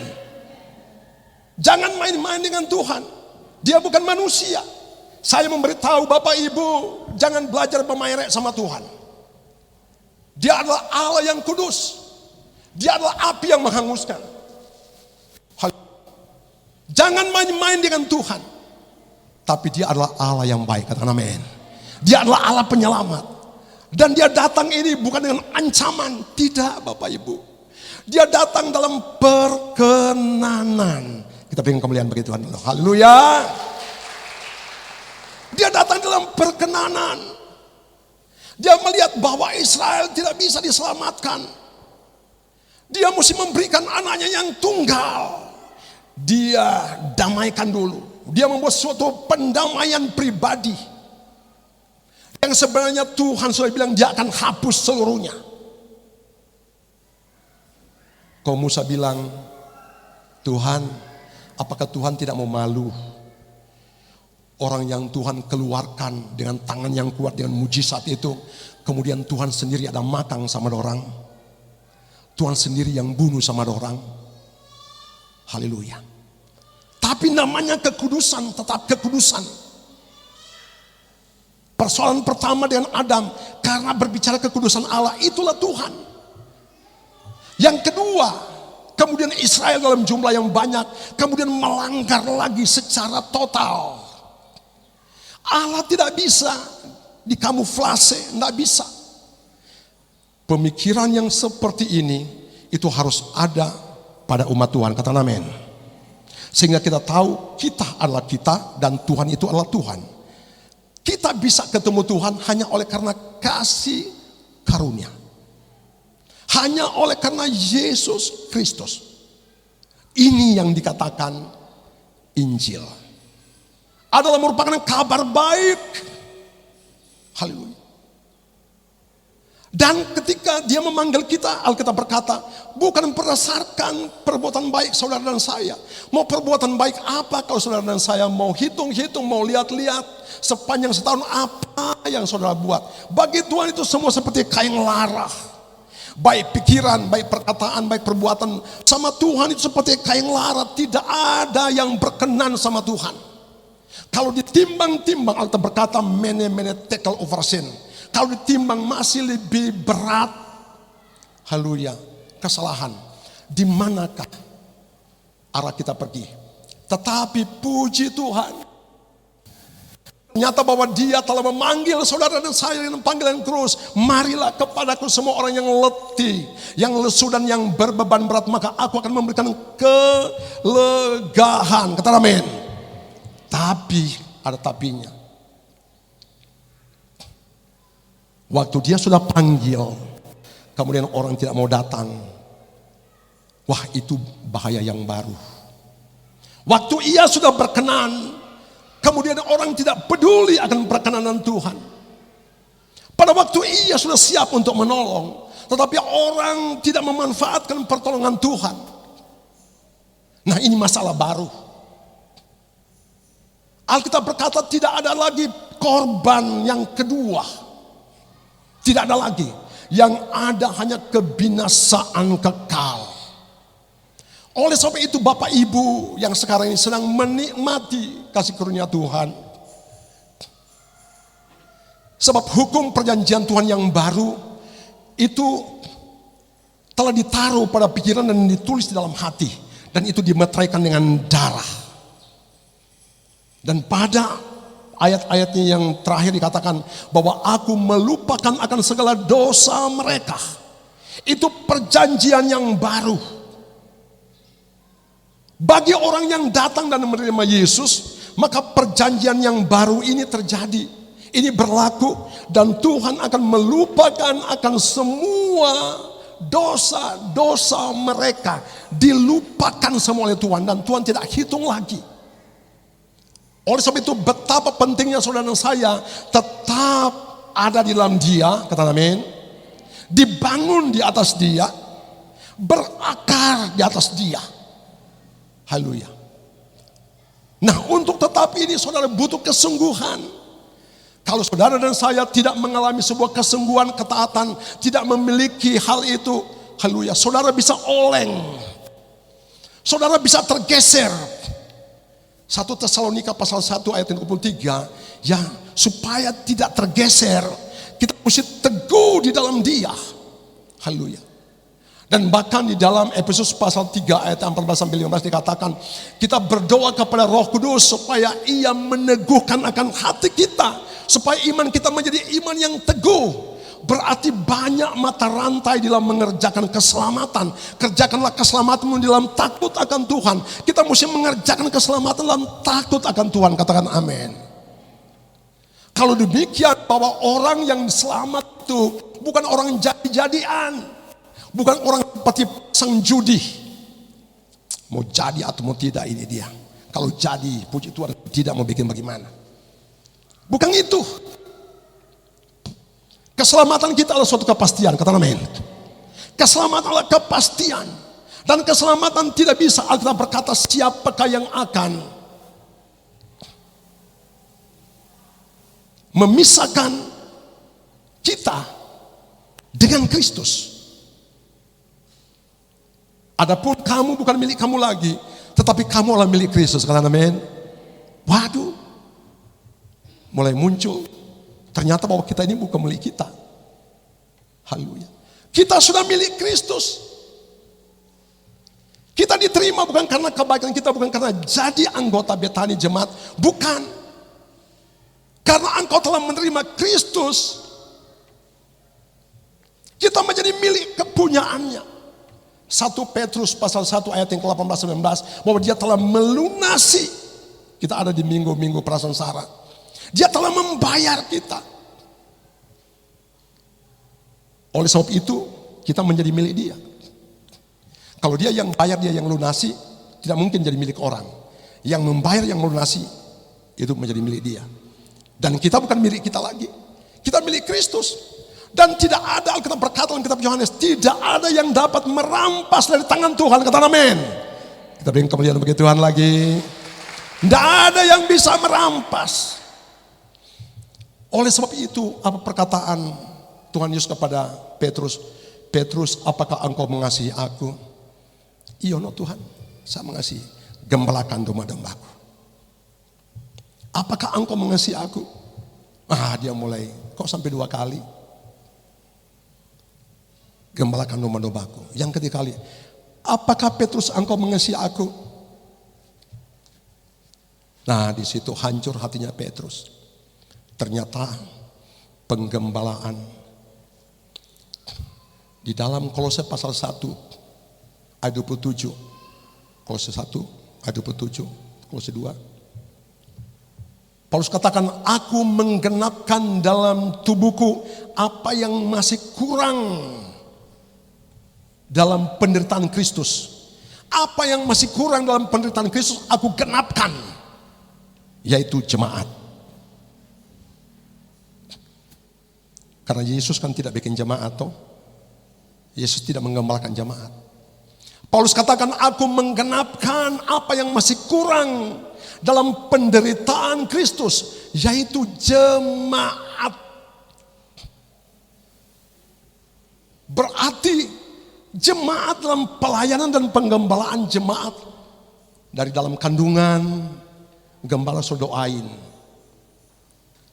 Jangan main-main dengan Tuhan. Dia bukan manusia. Saya memberitahu Bapak Ibu, jangan belajar bermain sama Tuhan. Dia adalah Allah yang kudus. Dia adalah api yang menghanguskan. Jangan main-main dengan Tuhan. Tapi dia adalah Allah yang baik, katakan amin. Dia adalah Allah penyelamat. Dan dia datang ini bukan dengan ancaman. Tidak Bapak Ibu. Dia datang dalam perkenanan. Kita berikan kemuliaan bagi Tuhan. Haleluya. Dia datang dalam perkenanan. Dia melihat bahwa Israel tidak bisa diselamatkan. Dia mesti memberikan anaknya yang tunggal. Dia damaikan dulu. Dia membuat suatu pendamaian pribadi. Yang sebenarnya Tuhan sudah bilang dia akan hapus seluruhnya. Kau Musa bilang, Tuhan, apakah Tuhan tidak mau malu? Orang yang Tuhan keluarkan dengan tangan yang kuat, dengan mujizat itu, kemudian Tuhan sendiri ada matang sama orang. Tuhan sendiri yang bunuh sama orang. Haleluya. Tapi namanya kekudusan, tetap kekudusan. Persoalan pertama dengan Adam, karena berbicara kekudusan Allah, itulah Tuhan. Yang kedua, kemudian Israel dalam jumlah yang banyak, kemudian melanggar lagi secara total. Allah tidak bisa dikamuflase, tidak bisa. Pemikiran yang seperti ini itu harus ada pada umat Tuhan, kata amin. Sehingga kita tahu kita adalah kita dan Tuhan itu adalah Tuhan. Kita bisa ketemu Tuhan hanya oleh karena kasih karunia. Hanya oleh karena Yesus Kristus. Ini yang dikatakan Injil. Adalah merupakan kabar baik Haleluya. Dan ketika dia memanggil kita, Alkitab berkata, bukan berdasarkan perbuatan baik saudara dan saya. Mau perbuatan baik apa kalau saudara dan saya mau hitung-hitung, mau lihat-lihat sepanjang setahun apa yang saudara buat. Bagi Tuhan itu semua seperti kain lara. Baik pikiran, baik perkataan, baik perbuatan. Sama Tuhan itu seperti kain lara. Tidak ada yang berkenan sama Tuhan. Kalau ditimbang-timbang, Alkitab berkata, mene tekel over sin. Kalau ditimbang masih lebih berat, haleluya, kesalahan. Di manakah arah kita pergi? Tetapi puji Tuhan, ternyata bahwa Dia telah memanggil saudara dan saya dengan panggilan terus. Marilah kepadaku semua orang yang letih, yang lesu dan yang berbeban berat, maka aku akan memberikan kelegaan. Kata amin. Tapi ada tapinya. Waktu Dia sudah panggil, kemudian orang tidak mau datang. Wah, itu bahaya yang baru. Waktu Ia sudah berkenan, kemudian orang tidak peduli akan perkenanan Tuhan. Pada waktu Ia sudah siap untuk menolong, tetapi orang tidak memanfaatkan pertolongan Tuhan. Nah, ini masalah baru. Alkitab berkata tidak ada lagi korban yang kedua. Tidak ada lagi. Yang ada hanya kebinasaan kekal. Oleh sebab itu Bapak Ibu yang sekarang ini sedang menikmati kasih karunia Tuhan. Sebab hukum perjanjian Tuhan yang baru itu telah ditaruh pada pikiran dan ditulis di dalam hati. Dan itu dimeteraikan dengan darah. Dan pada ayat-ayatnya yang terakhir dikatakan bahwa aku melupakan akan segala dosa mereka. Itu perjanjian yang baru. Bagi orang yang datang dan menerima Yesus, maka perjanjian yang baru ini terjadi. Ini berlaku dan Tuhan akan melupakan akan semua dosa-dosa mereka. Dilupakan semua oleh Tuhan dan Tuhan tidak hitung lagi. Oleh sebab itu betapa pentingnya saudara dan saya tetap ada di dalam Dia, kata amin. Dibangun di atas Dia, berakar di atas Dia. Haleluya. Nah, untuk tetap ini saudara butuh kesungguhan. Kalau saudara dan saya tidak mengalami sebuah kesungguhan, ketaatan, tidak memiliki hal itu, haleluya, saudara bisa oleng. Saudara bisa tergeser. 1 Tesalonika pasal 1 ayat 23, ya, supaya tidak tergeser, kita mesti teguh di dalam Dia. Haleluya. Dan bahkan di dalam Efesus pasal 3 ayat 14 sampai 15 dikatakan, kita berdoa kepada Roh Kudus supaya Ia meneguhkan akan hati kita, supaya iman kita menjadi iman yang teguh. Berarti banyak mata rantai dalam mengerjakan keselamatan. Kerjakanlah keselamatanmu dalam takut akan Tuhan. Kita mesti mengerjakan keselamatan dalam takut akan Tuhan. Katakan amin. Kalau demikian bahwa orang yang selamat itu bukan orang jadi-jadian. Bukan orang seperti sang judi. Mau jadi atau mau tidak ini dia. Kalau jadi puji Tuhan, tidak mau bikin bagaimana. Bukan itu. Keselamatan kita adalah suatu kepastian, kata amin. Keselamatan adalah kepastian. Dan keselamatan tidak bisa, Alkitab berkata, siapakah yang akan memisahkan kita dengan Kristus. Adapun kamu bukan milik kamu lagi, tetapi kamu adalah milik Kristus, kata amin. Waduh, mulai muncul. Ternyata bahwa kita ini bukan milik kita. Haleluya. Kita sudah milik Kristus. Kita diterima bukan karena kebaikan kita, bukan karena jadi anggota Betani Jemaat. Bukan. Karena engkau telah menerima Kristus, kita menjadi milik kepunyaannya. 1 Petrus pasal 1 ayat yang ke-18-19, bahwa Dia telah melunasi. Kita ada di minggu-minggu prasansara. Dia telah membayar kita. Oleh sebab itu, kita menjadi milik Dia. Kalau Dia yang bayar, Dia yang lunasi, tidak mungkin jadi milik orang. Yang membayar, yang melunasi, itu menjadi milik Dia. Dan kita bukan milik kita lagi. Kita milik Kristus. Dan tidak ada, Alkitab berkata dalam kitab Yohanes, tidak ada yang dapat merampas dari tangan Tuhan. Kata amin. Kita berikan kemuliaan bagi Tuhan lagi. Tidak ada yang bisa merampas. Oleh sebab itu, apa perkataan Tuhan Yesus kepada Petrus? Petrus, apakah engkau mengasihi aku? Iya, no Tuhan, saya mengasihi. Gembalakan domba-dombaku. Apakah engkau mengasihi aku? Dia mulai, kok sampai 2 kali? Gembalakan domba-dombaku. Yang ketiga kali, apakah Petrus engkau mengasihi aku? Nah, di situ hancur hatinya Petrus. Ternyata penggembalaan di dalam Kolose pasal 1 ayat 27. Kolose 1 ayat 27, Kolose 2. Paulus katakan, aku menggenapkan dalam tubuhku apa yang masih kurang dalam penderitaan Kristus. Apa yang masih kurang dalam penderitaan Kristus aku genapkan, yaitu jemaat. Karena Yesus kan tidak bikin jemaat toh. Yesus tidak menggembalakan jemaat. Paulus katakan, aku menggenapkan apa yang masih kurang dalam penderitaan Kristus, yaitu jemaat. Berarti jemaat dalam pelayanan dan penggembalaan jemaat. Dari dalam kandungan, gembala sudah doain.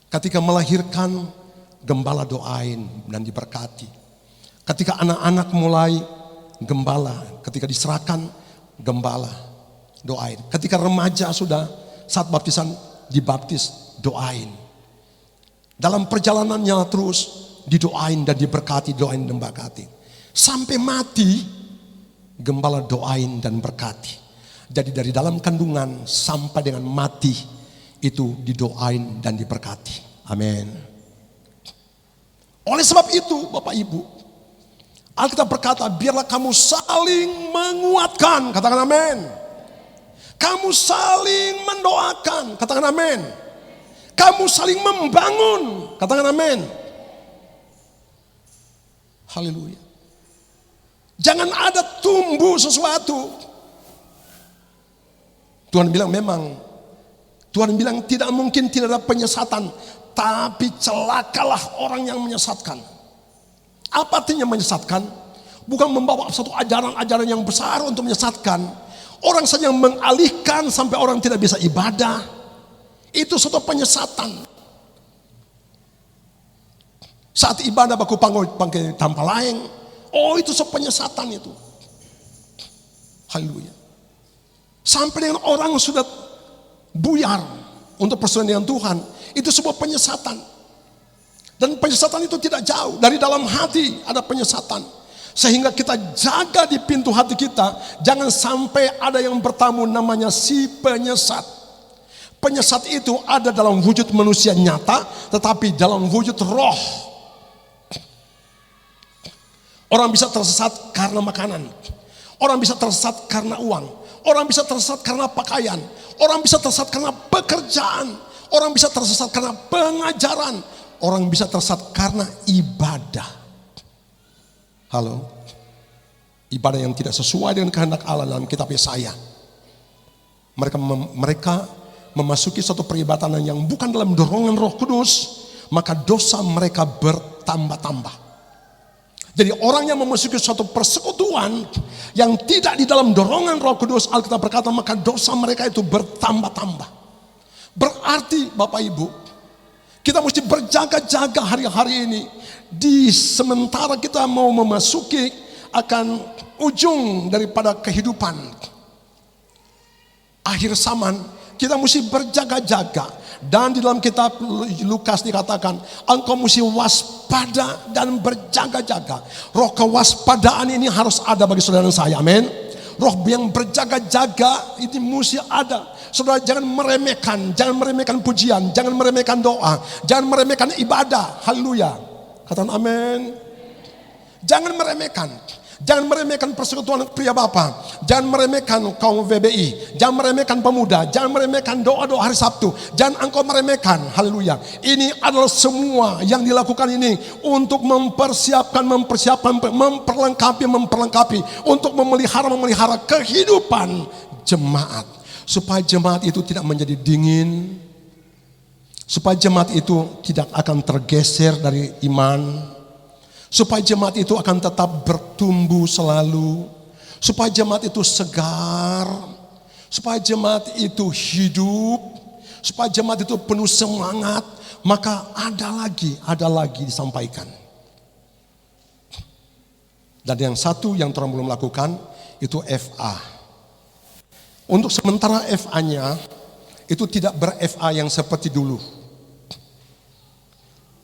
Ketika melahirkan, gembala doain dan diberkati. Ketika anak-anak mulai, gembala. Ketika diserahkan, gembala doain. Ketika remaja sudah saat baptisan, dibaptis, doain. Dalam perjalanannya terus didoain dan diberkati, doain dan berkati. Sampai mati, gembala doain dan berkati. Jadi dari dalam kandungan sampai dengan mati, itu didoain dan diberkati. Amin. Oleh sebab itu, Bapak Ibu, Alkitab berkata, biarlah kamu saling menguatkan. Katakan amin. Kamu saling mendoakan. Katakan amin. Kamu saling membangun. Katakan amin. Haleluya. Jangan ada tumbuh sesuatu. Tuhan bilang memang. Tuhan bilang tidak mungkin tidak ada penyesatan. Tapi celakalah orang yang menyesatkan. Apa artinya menyesatkan? Bukan membawa satu ajaran-ajaran yang besar untuk menyesatkan. Orang saja yang mengalihkan sampai orang tidak bisa ibadah. Itu suatu penyesatan. Saat ibadah baku panggil tanpa lain. Oh, itu suatu penyesatan itu. Haleluya. Sampai dengan orang sudah buyar untuk persekutuan dengan Tuhan. Itu sebuah penyesatan. Dan penyesatan itu tidak jauh. Dari dalam hati ada penyesatan. Sehingga kita jaga di pintu hati kita. Jangan sampai ada yang bertamu namanya si penyesat. Penyesat itu ada dalam wujud manusia nyata. Tetapi dalam wujud roh. Orang bisa tersesat karena makanan. Orang bisa tersesat karena uang. Orang bisa tersesat karena pakaian. Orang bisa tersesat karena pekerjaan. Orang bisa tersesat karena pengajaran. Orang bisa tersesat karena ibadah. Halo. Ibadah yang tidak sesuai dengan kehendak Allah dalam kitab Yesaya. Mereka memasuki suatu peribadatan yang bukan dalam dorongan Roh Kudus, maka dosa mereka bertambah-tambah. Jadi orang yang memasuki suatu persekutuan yang tidak di dalam dorongan Roh Kudus, Alkitab berkata, maka dosa mereka itu bertambah-tambah. Berarti Bapak Ibu, kita mesti berjaga-jaga hari-hari ini. Di sementara kita mau memasuki akan ujung daripada kehidupan. Akhir zaman, kita mesti berjaga-jaga. Dan di dalam kitab Lukas dikatakan, engkau mesti waspada dan berjaga-jaga. Roh kewaspadaan ini harus ada bagi saudara dan saya, amin. Roh yang berjaga-jaga ini mesti ada. Saudara jangan meremehkan pujian, jangan meremehkan doa, jangan meremehkan ibadah. Haleluya. Katakan amin. Jangan meremehkan. Jangan meremehkan persekutuan pria bapa. Jangan meremehkan kaum VBI. Jangan meremehkan pemuda. Jangan meremehkan doa-doa hari Sabtu. Jangan engkau meremehkan. Haleluya. Ini adalah semua yang dilakukan ini untuk mempersiapkan, memperlengkapi untuk memelihara kehidupan jemaat. Supaya jemaat itu tidak menjadi dingin. Supaya jemaat itu tidak akan tergeser dari iman. Supaya jemaat itu akan tetap bertumbuh selalu. Supaya jemaat itu segar. Supaya jemaat itu hidup. Supaya jemaat itu penuh semangat. Maka ada lagi disampaikan. Dan yang satu yang Tuhan belum lakukan itu FA. Untuk sementara FA-nya itu tidak ber-FA yang seperti dulu.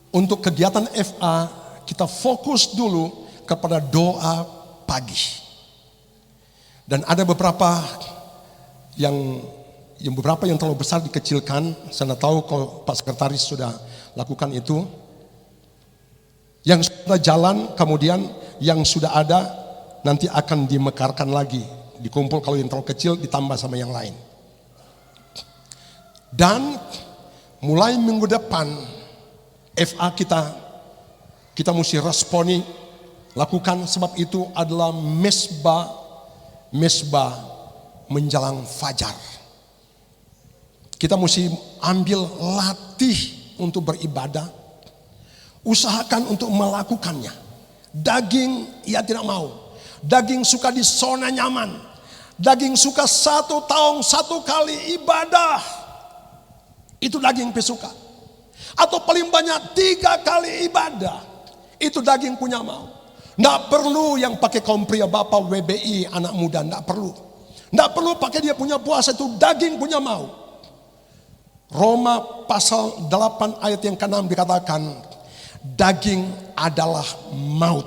Untuk kegiatan FA kita fokus dulu kepada doa pagi. Dan ada beberapa yang terlalu besar dikecilkan. Saya tahu kalau Pak Sekretaris sudah lakukan itu. Yang sudah jalan, kemudian yang sudah ada nanti akan dimekarkan lagi. Dikumpul, kalau yang terlalu kecil ditambah sama yang lain. Dan mulai minggu depan FA kita mesti responi, lakukan, sebab itu adalah mesbah menjelang fajar. Kita mesti ambil latih untuk beribadah, usahakan untuk melakukannya. Daging ia tidak mau, daging suka di zona nyaman, daging suka 1 tahun 1 kali ibadah, itu daging pesuka. Atau paling banyak 3 kali ibadah. Itu daging punya mau. Nggak perlu yang pakai kaum pria bapak WBI anak muda, nggak perlu. Nggak perlu pakai dia punya puasa, itu daging punya mau. Roma pasal 8 ayat yang ke-6 dikatakan, daging adalah maut.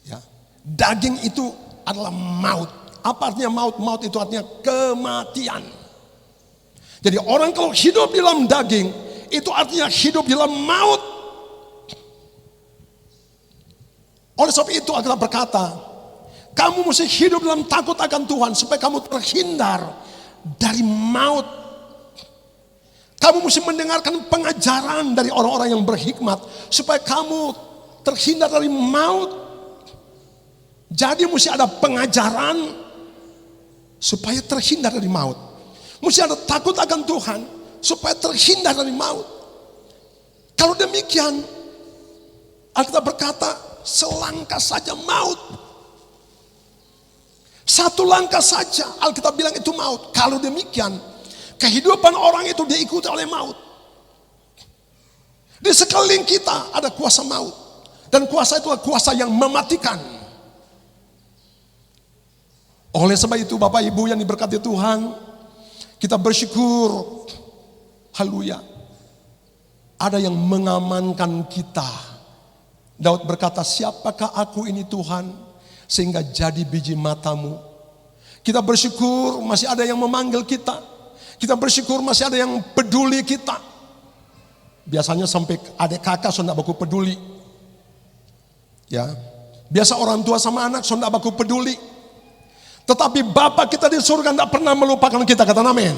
Ya, daging itu adalah maut. Apa artinya maut? Maut itu artinya kematian. Jadi orang kalau hidup di dalam daging, itu artinya hidup di dalam maut. Oleh sebab itu Alkitab berkata, kamu mesti hidup dalam takut akan Tuhan supaya kamu terhindar dari maut. Kamu mesti mendengarkan pengajaran dari orang-orang yang berhikmat supaya kamu terhindar dari maut. Jadi mesti ada pengajaran supaya terhindar dari maut. Mesti ada takut akan Tuhan supaya terhindar dari maut. Kalau demikian, Alkitab berkata, selangkah saja maut. 1 langkah saja Alkitab bilang itu maut. Kalau demikian, kehidupan orang itu diikuti oleh maut. Di sekeliling kita ada kuasa maut. Dan kuasa itu adalah kuasa yang mematikan. Oleh sebab itu Bapak Ibu yang diberkati Tuhan, kita bersyukur. Haleluya. Ada yang mengamankan kita. Daud berkata, siapakah aku ini Tuhan sehingga jadi biji matamu. Kita bersyukur masih ada yang memanggil kita. Kita bersyukur masih ada yang peduli kita. Biasanya sampai adik kakak sudah baku peduli. Ya, biasa orang tua sama anak sudah baku peduli. Tetapi Bapa kita di surga tidak pernah melupakan kita, kata amin.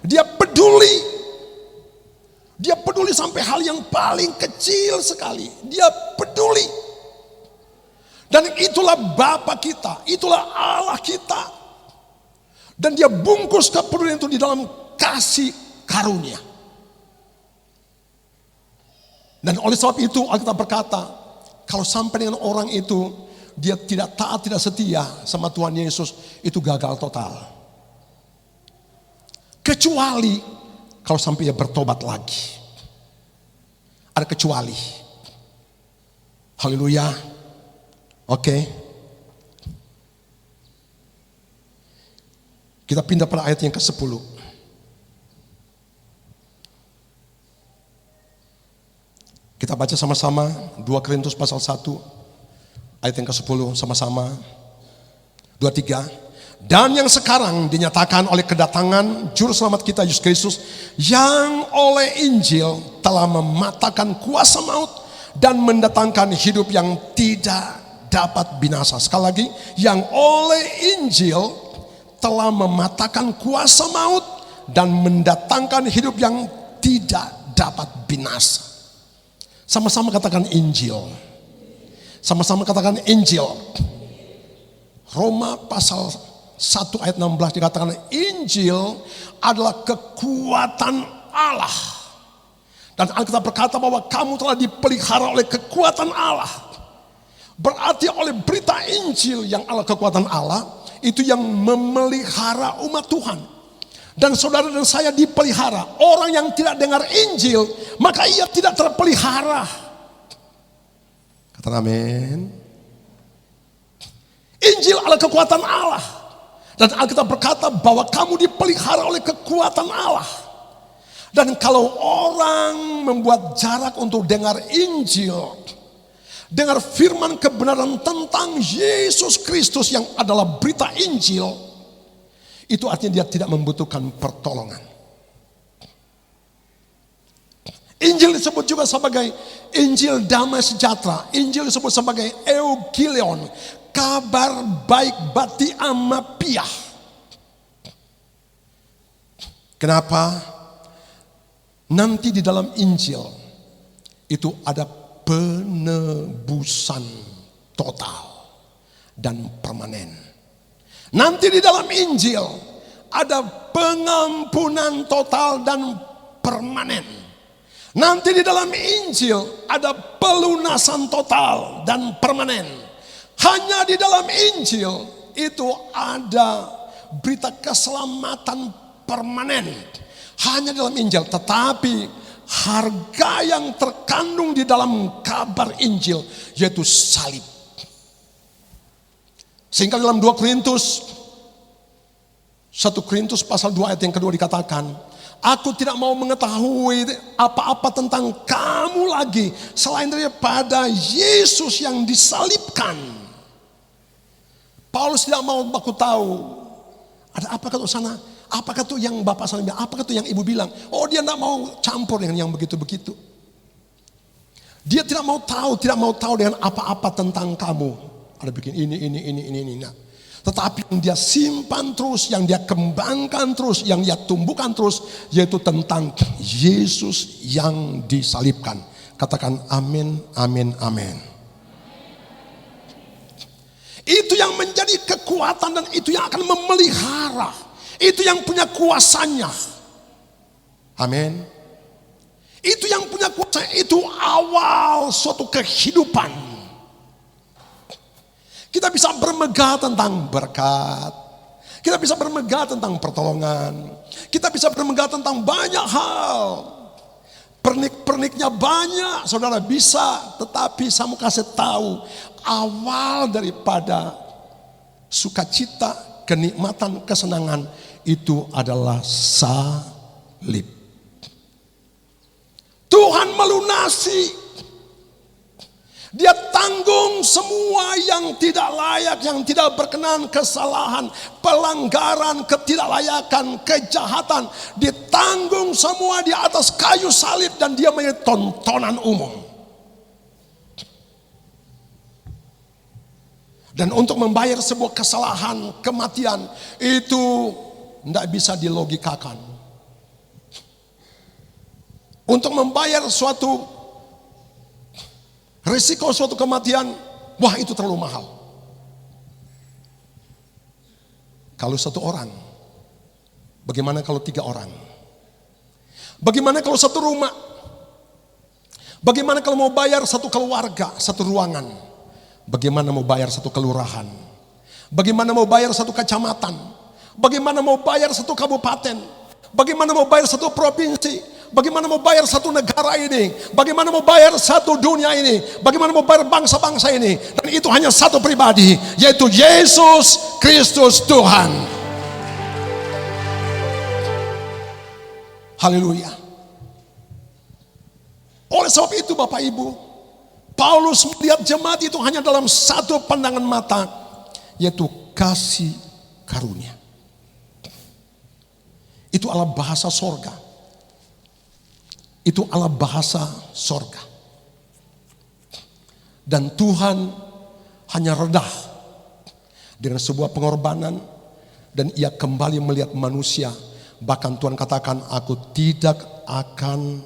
Dia peduli. Dia peduli sampai hal yang paling kecil sekali. Dia peduli. Dan itulah Bapa kita, itulah Allah kita. Dan dia bungkus kepedulian itu di dalam kasih karunia. Dan oleh sebab itu Alkitab berkata, kalau sampai dengan orang itu dia tidak taat, tidak setia sama Tuhan Yesus, itu gagal total. Kecuali kalau sampai dia bertobat lagi. Ada kecuali. Haleluya. Oke. Kita pindah pada ayat yang ke-10. Kita baca sama-sama 2 Korintus pasal 1 ayat yang ke-10 sama-sama. 2, 3. Dan yang sekarang dinyatakan oleh kedatangan Juru Selamat kita Yesus Kristus, yang oleh Injil telah mematahkan kuasa maut dan mendatangkan hidup yang tidak dapat binasa. Sekali lagi, yang oleh Injil telah mematahkan kuasa maut dan mendatangkan hidup yang tidak dapat binasa. Sama-sama katakan Injil. Sama-sama katakan Injil. Roma pasal 1 ayat 16 dikatakan Injil adalah kekuatan Allah. Dan Alkitab berkata bahwa kamu telah dipelihara oleh kekuatan Allah. Berarti oleh berita Injil yang adalah kekuatan Allah, itu yang memelihara umat Tuhan. Dan saudara dan saya dipelihara. Orang yang tidak dengar Injil, maka ia tidak terpelihara. Katakan amin. Injil adalah kekuatan Allah. Dan Alkitab berkata bahwa kamu dipelihara oleh kekuatan Allah. Dan kalau orang membuat jarak untuk dengar Injil, dengar firman kebenaran tentang Yesus Kristus yang adalah berita Injil, itu artinya dia tidak membutuhkan pertolongan. Injil disebut juga sebagai Injil damai sejahtera. Injil disebut sebagai Eugilion, kabar baik bati amapiah. Kenapa? Nanti di dalam Injil itu ada penebusan total dan permanen. Nanti di dalam Injil ada pengampunan total dan permanen. Nanti di dalam Injil ada pelunasan total dan permanen. Hanya di dalam Injil itu ada berita keselamatan permanen. Hanya dalam Injil, tetapi harga yang terkandung di dalam kabar Injil yaitu salib. Sehingga dalam 1 Korintus pasal 2 ayat yang kedua dikatakan, aku tidak mau mengetahui apa-apa tentang kamu lagi selain daripada Yesus yang disalibkan. Paulus tidak mau aku tahu ada apa ke sana, apakah itu yang bapak salibnya, apakah itu yang ibu bilang. Oh, dia tidak mau campur dengan yang begitu-begitu. Dia tidak mau tahu dengan apa-apa tentang kamu. Ada bikin ini. Nah. Tetapi yang dia simpan terus, yang dia kembangkan terus, yang dia tumbuhkan terus, yaitu tentang Yesus yang disalibkan. Katakan amin, amin, amin. Itu yang menjadi kekuatan dan itu yang akan memelihara. Itu yang punya kuasanya. Amin. Itu yang punya kuasa, itu awal suatu kehidupan. Kita bisa bermegah tentang berkat. Kita bisa bermegah tentang pertolongan. Kita bisa bermegah tentang banyak hal. Pernik-perniknya banyak, saudara bisa. Tetapi saya mau kasih tahu, awal daripada sukacita, kenikmatan, kesenangan itu adalah salib. Tuhan melunasi. Dia tanggung semua yang tidak layak, yang tidak berkenan, kesalahan, pelanggaran, ketidaklayakan, kejahatan. Ditanggung semua di atas kayu salib dan dia menjadi tontonan umum. Dan untuk membayar sebuah kesalahan, kematian, itu tidak bisa dilogikakan. Untuk membayar suatu risiko suatu kematian, wah itu terlalu mahal. Kalau satu orang, bagaimana kalau 3 orang? Bagaimana kalau satu rumah? Bagaimana kalau mau bayar satu keluarga, satu ruangan? Bagaimana mau bayar satu kelurahan? Bagaimana mau bayar satu kecamatan? Bagaimana mau bayar satu kabupaten? Bagaimana mau bayar satu provinsi? Bagaimana mau bayar satu negara ini? Bagaimana mau bayar satu dunia ini? Bagaimana mau bayar bangsa-bangsa ini? Dan itu hanya satu pribadi, yaitu Yesus Kristus Tuhan. Haleluya. Oleh sebab itu Bapak Ibu, Paulus melihat jemaat itu hanya dalam satu pandangan mata, yaitu kasih karunia. Itu adalah bahasa sorga. Itu adalah bahasa sorga. Dan Tuhan hanya redah dengan sebuah pengorbanan, dan ia kembali melihat manusia. Bahkan Tuhan katakan, aku tidak akan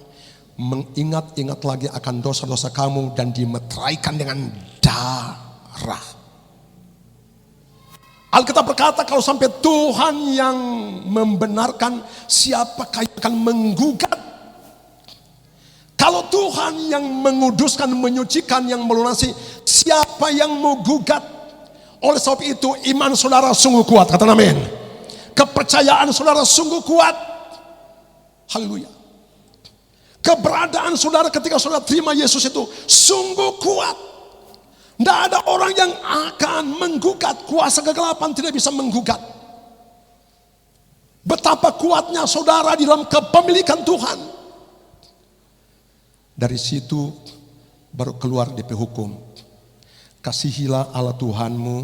mengingat-ingat lagi akan dosa-dosa kamu, dan dimeteraikan dengan darah. Alkitab berkata kalau sampai Tuhan yang membenarkan, siapakah yang akan menggugat? Kalau Tuhan yang menguduskan, menyucikan, yang melunasi, siapa yang mau gugat? Oleh sebab itu iman saudara sungguh kuat, kata amin. Kepercayaan saudara sungguh kuat. Haleluya. Keberadaan saudara ketika saudara terima Yesus itu sungguh kuat. Tidak ada orang yang akan menggugat. Kuasa kegelapan tidak bisa menggugat. Betapa kuatnya saudara di dalam kepemilikan Tuhan. Dari situ baru keluar DP hukum. Kasihilah Allah Tuhanmu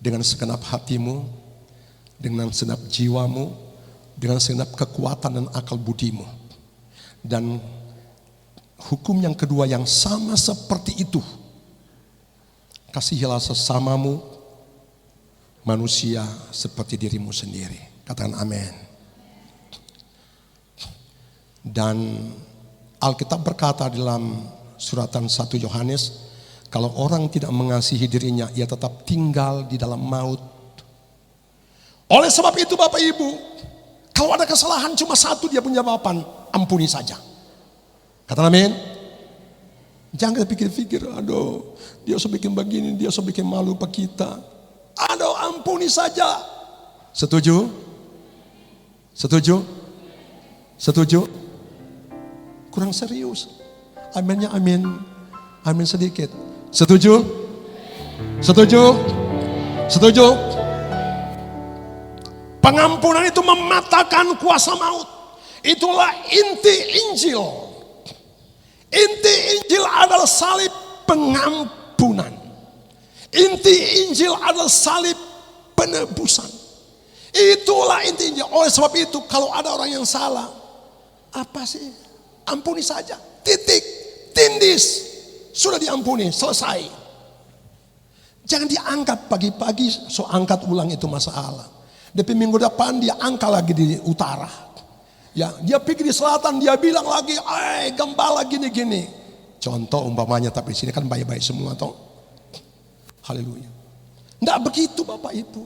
dengan segenap hatimu, dengan segenap jiwamu, dengan segenap kekuatan dan akal budimu. Dan hukum yang kedua yang sama seperti itu. Kasihilah sesamamu manusia seperti dirimu sendiri. Katakan amin. Dan Alkitab berkata dalam suratan 1 Yohanes, kalau orang tidak mengasihi dirinya, ia tetap tinggal di dalam maut. Oleh sebab itu Bapak Ibu, kalau ada kesalahan cuma satu dia punya jawaban, ampuni saja. Kata amin. Jangan pikir-pikir, aduh dia sudah bikin begini, dia sudah bikin malu pak kita. Aduh ampuni saja. Setuju? Setuju? Setuju? Kurang serius. Aminnya amin. Amin sedikit. Setuju? Setuju? Setuju? Pengampunan itu mematahkan kuasa maut. Itulah inti Injil. Inti Injil adalah salib pengampunan. Inti Injil adalah salib penebusan. Itulah inti Injil. Oleh sebab itu kalau ada orang yang salah, apa sih? Ampuni saja, titik, tindis, sudah diampuni, selesai. Jangan dianggap pagi-pagi so angkat ulang itu masalah. Tapi minggu depan dia angkat lagi di utara. Ya, dia pergi di selatan, dia bilang lagi, gembala gini-gini. Contoh umpamanya, tapi di sini kan baik-baik semua toh. Haleluya. Enggak begitu Bapak Ibu.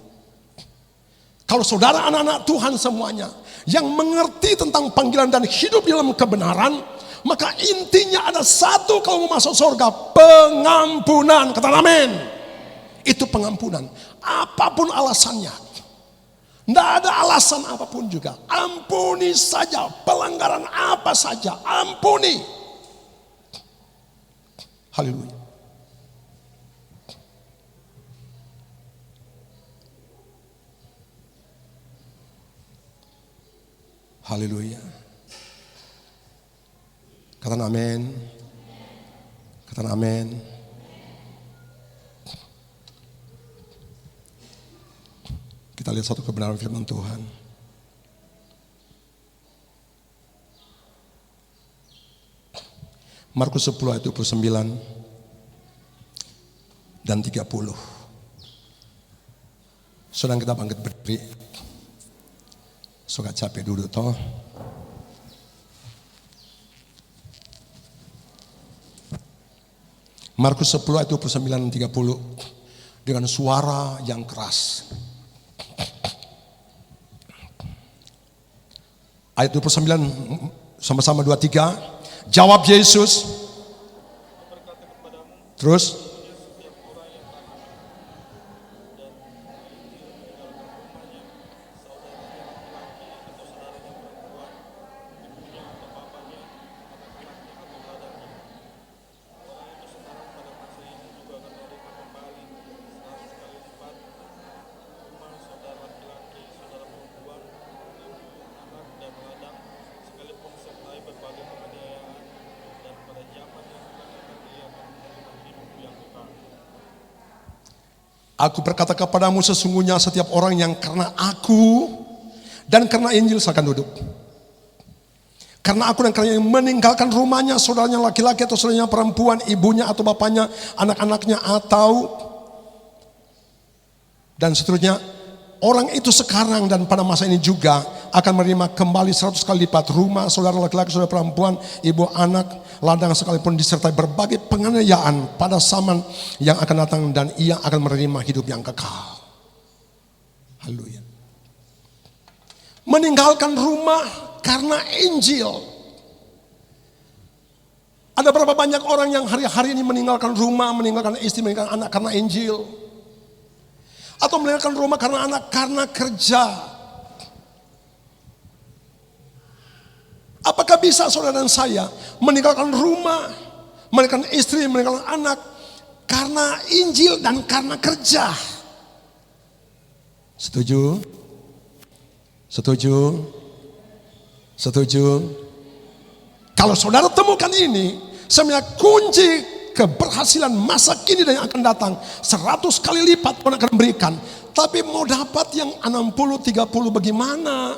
Kalau saudara anak-anak Tuhan semuanya yang mengerti tentang panggilan dan hidup di dalam kebenaran, maka intinya ada satu kalau mau masuk surga, pengampunan. Kata amin. Itu pengampunan. Apapun alasannya. Tidak ada alasan apapun juga. Ampuni saja. Pelanggaran apa saja. Ampuni. Haleluya. Haleluya. Katakan amin. Katakan amin. Kita lihat satu kebenaran firman Tuhan. Markus 10 ayat 29 dan 30. Sedang kita bangkit berdiri. Suka capek duduk toh. Markus 10 ayat 29 dan 30 dengan suara yang keras. Ayat 29 sama-sama 23. Jawab Yesus. Terus aku berkata kepadamu sesungguhnya setiap orang yang karena aku dan karena Injil silakan duduk. Karena aku dan kalian yang meninggalkan rumahnya, saudaranya laki-laki atau saudaranya perempuan, ibunya atau bapaknya, anak-anaknya atau dan seterusnya. Orang itu sekarang dan pada masa ini juga akan menerima kembali 100 kali lipat rumah, saudara laki-laki, saudara perempuan, ibu, anak, ladang sekalipun disertai berbagai penganiayaan pada zaman yang akan datang dan ia akan menerima hidup yang kekal. Haleluya. Meninggalkan rumah karena Injil. Ada berapa banyak orang yang hari-hari ini meninggalkan rumah, meninggalkan istri, meninggalkan anak karena Injil. Atau meninggalkan rumah karena anak, karena kerja. Apakah bisa saudara dan saya meninggalkan rumah, meninggalkan istri, meninggalkan anak karena Injil dan karena kerja? Setuju? Setuju? Setuju? Kalau saudara temukan ini, sebenarnya kunci keberhasilan masa kini dan yang akan datang 100 kali lipat Tuhan akan berikan. Tapi mau dapat yang 60-30 bagaimana?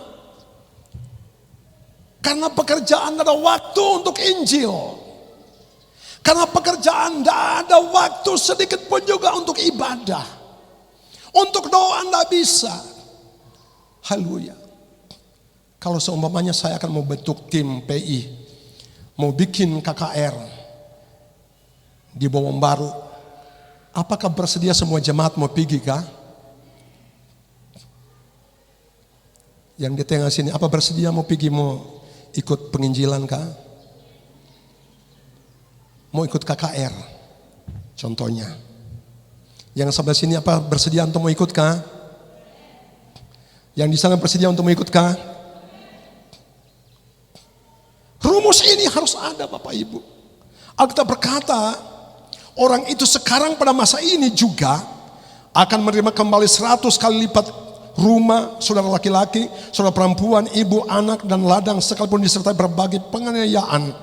Karena pekerjaan ada waktu untuk Injil. Karena pekerjaan tidak ada waktu sedikit pun juga untuk ibadah. Untuk doa tidak bisa. Haleluya. Kalau seumpamanya saya akan mau bentuk tim PI, mau bikin KKR di Bawang Baru, apakah bersedia semua jemaat mau pergi kah? Yang di tengah sini, apa bersedia mau pergi, mau ikut penginjilan kah? Mau ikut KKR contohnya. Yang sebelah sini apa bersedia untuk mau ikut kah? Yang di sana bersedia untuk mau ikut kah? Rumus ini harus ada Bapak Ibu. Alkitab berkata, orang itu sekarang pada masa ini juga akan menerima kembali 100 kali lipat rumah, saudara laki-laki, saudara perempuan, ibu, anak, dan ladang sekalipun disertai berbagai penganiayaan.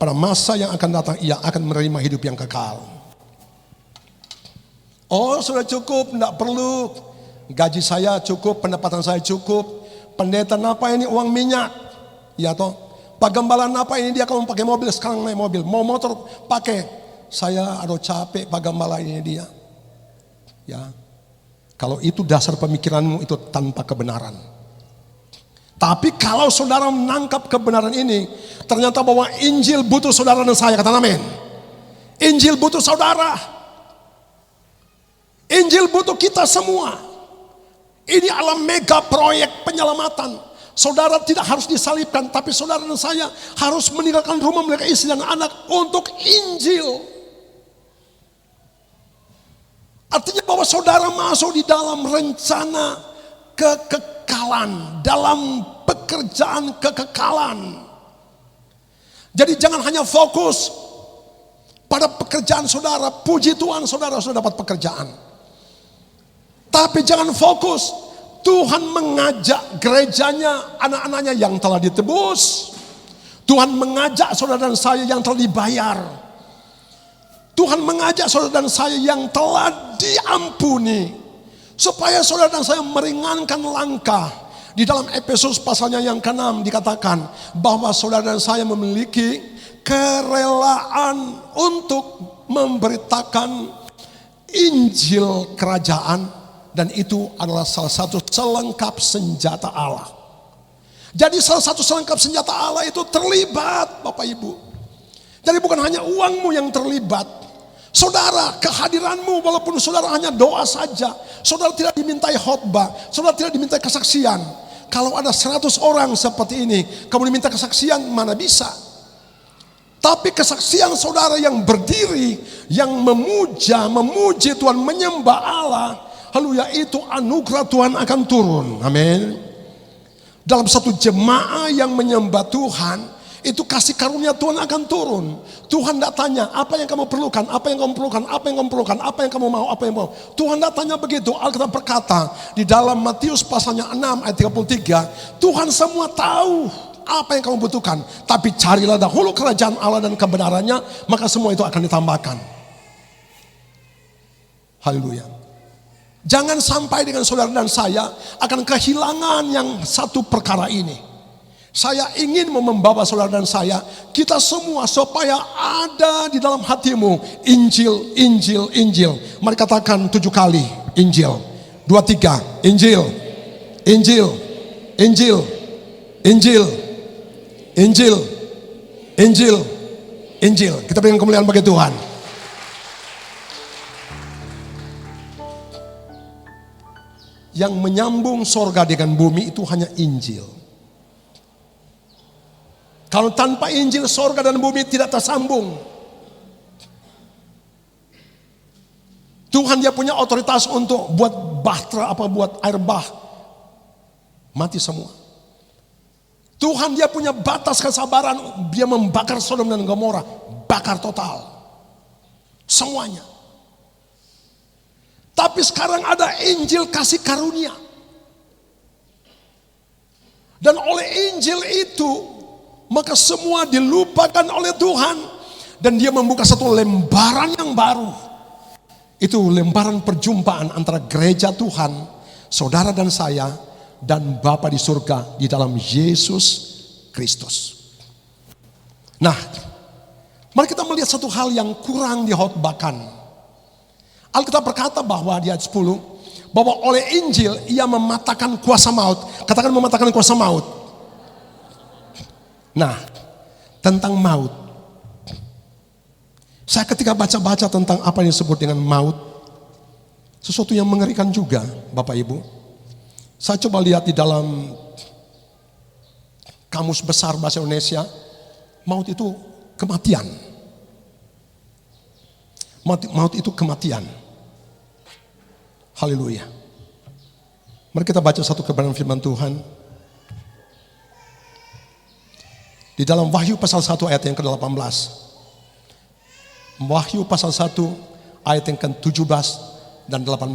Pada masa yang akan datang ia akan menerima hidup yang kekal. Oh sudah cukup, tidak perlu. Gaji saya cukup, pendapatan saya cukup. Pendeta apa ini uang minyak? Ya toh. Pak Gembala apa ini dia kalau pakai mobil sekarang naik mobil. Mau motor pakai. Saya aduh capek Pak Gembala ini dia. Ya. Kalau itu dasar pemikiranmu itu tanpa kebenaran. Tapi kalau saudara menangkap kebenaran ini, ternyata bahwa Injil butuh saudara dan saya, kata amin. Injil butuh saudara. Injil butuh kita semua. Ini adalah mega proyek penyelamatan. Saudara tidak harus disalibkan, tapi saudara dan saya harus meninggalkan rumah, meninggalkan istri dan anak untuk Injil. Artinya bahwa saudara masuk di dalam rencana kekekalan, dalam pekerjaan kekekalan. Jadi jangan hanya fokus pada pekerjaan saudara, puji Tuhan saudara sudah dapat pekerjaan. Tapi jangan fokus, Tuhan mengajak gerejanya, anak-anaknya yang telah ditebus. Tuhan mengajak saudara dan saya yang telah dibayar. Tuhan mengajak saudara dan saya yang telah diampuni. Supaya saudara dan saya meringankan langkah. Di dalam Efesus pasalnya yang ke-6 dikatakan bahwa saudara dan saya memiliki kerelaan untuk memberitakan Injil kerajaan. Dan itu adalah salah satu selengkap senjata Allah. Jadi salah satu selengkap senjata Allah itu terlibat Bapak Ibu. Jadi bukan hanya uangmu yang terlibat. Saudara, kehadiranmu walaupun saudara hanya doa saja. Saudara tidak dimintai khotbah. Saudara tidak dimintai kesaksian. Kalau ada 100 orang seperti ini, kamu diminta kesaksian, mana bisa. Tapi kesaksian saudara yang berdiri, yang memuji Tuhan, menyembah Allah, haleluya, itu anugerah Tuhan akan turun. Amin. Dalam satu jemaah yang menyembah Tuhan, itu kasih karunia Tuhan akan turun. Tuhan tidak tanya apa yang kamu perlukan, apa yang kamu perlukan, apa yang kamu perlukan, apa yang kamu mau, apa yang mau. Tuhan tidak tanya begitu. Alkitab berkata di dalam Matius pasalnya 6 ayat 33, Tuhan semua tahu apa yang kamu butuhkan. Tapi carilah dahulu kerajaan Allah dan kebenarannya, maka semua itu akan ditambahkan. Haleluya. Jangan sampai dengan saudara dan saya akan kehilangan yang satu perkara ini. Saya ingin membawa saudara dan saya, kita semua supaya ada di dalam hatimu Injil, Injil, Injil. Mari katakan 7 kali Injil. 2, 3, Injil, Injil, Injil, Injil, Injil, Injil, Injil. Kita berikan kemuliaan bagi Tuhan. Yang menyambung sorga dengan bumi itu hanya Injil. Kalau tanpa Injil, sorga dan bumi tidak tersambung. Tuhan dia punya otoritas untuk buat bahtera, buat air bah. Mati semua. Tuhan dia punya batas kesabaran. Dia membakar Sodom dan Gomora. Bakar total. Semuanya. Tapi sekarang ada Injil kasih karunia. Dan oleh Injil itu, maka semua dilupakan oleh Tuhan. Dan dia membuka satu lembaran yang baru. Itu lembaran perjumpaan antara gereja Tuhan, saudara dan saya, dan Bapa di surga di dalam Yesus Kristus. Nah, mari kita melihat satu hal yang kurang dihotbahkan. Alkitab berkata bahwa di ayat 10, bahwa oleh Injil ia mematahkan kuasa maut. Katakan mematahkan kuasa maut. Nah, tentang maut. Saya ketika baca-baca tentang apa yang disebut dengan maut, sesuatu yang mengerikan juga, Bapak Ibu. Saya coba lihat di dalam Kamus Besar Bahasa Indonesia, maut itu kematian. Maut itu kematian. Haleluya. Mari kita baca satu kebenaran firman Tuhan. Di dalam Wahyu pasal 1 ayat yang ke-18. Wahyu pasal 1 ayat yang ke-17 dan 18.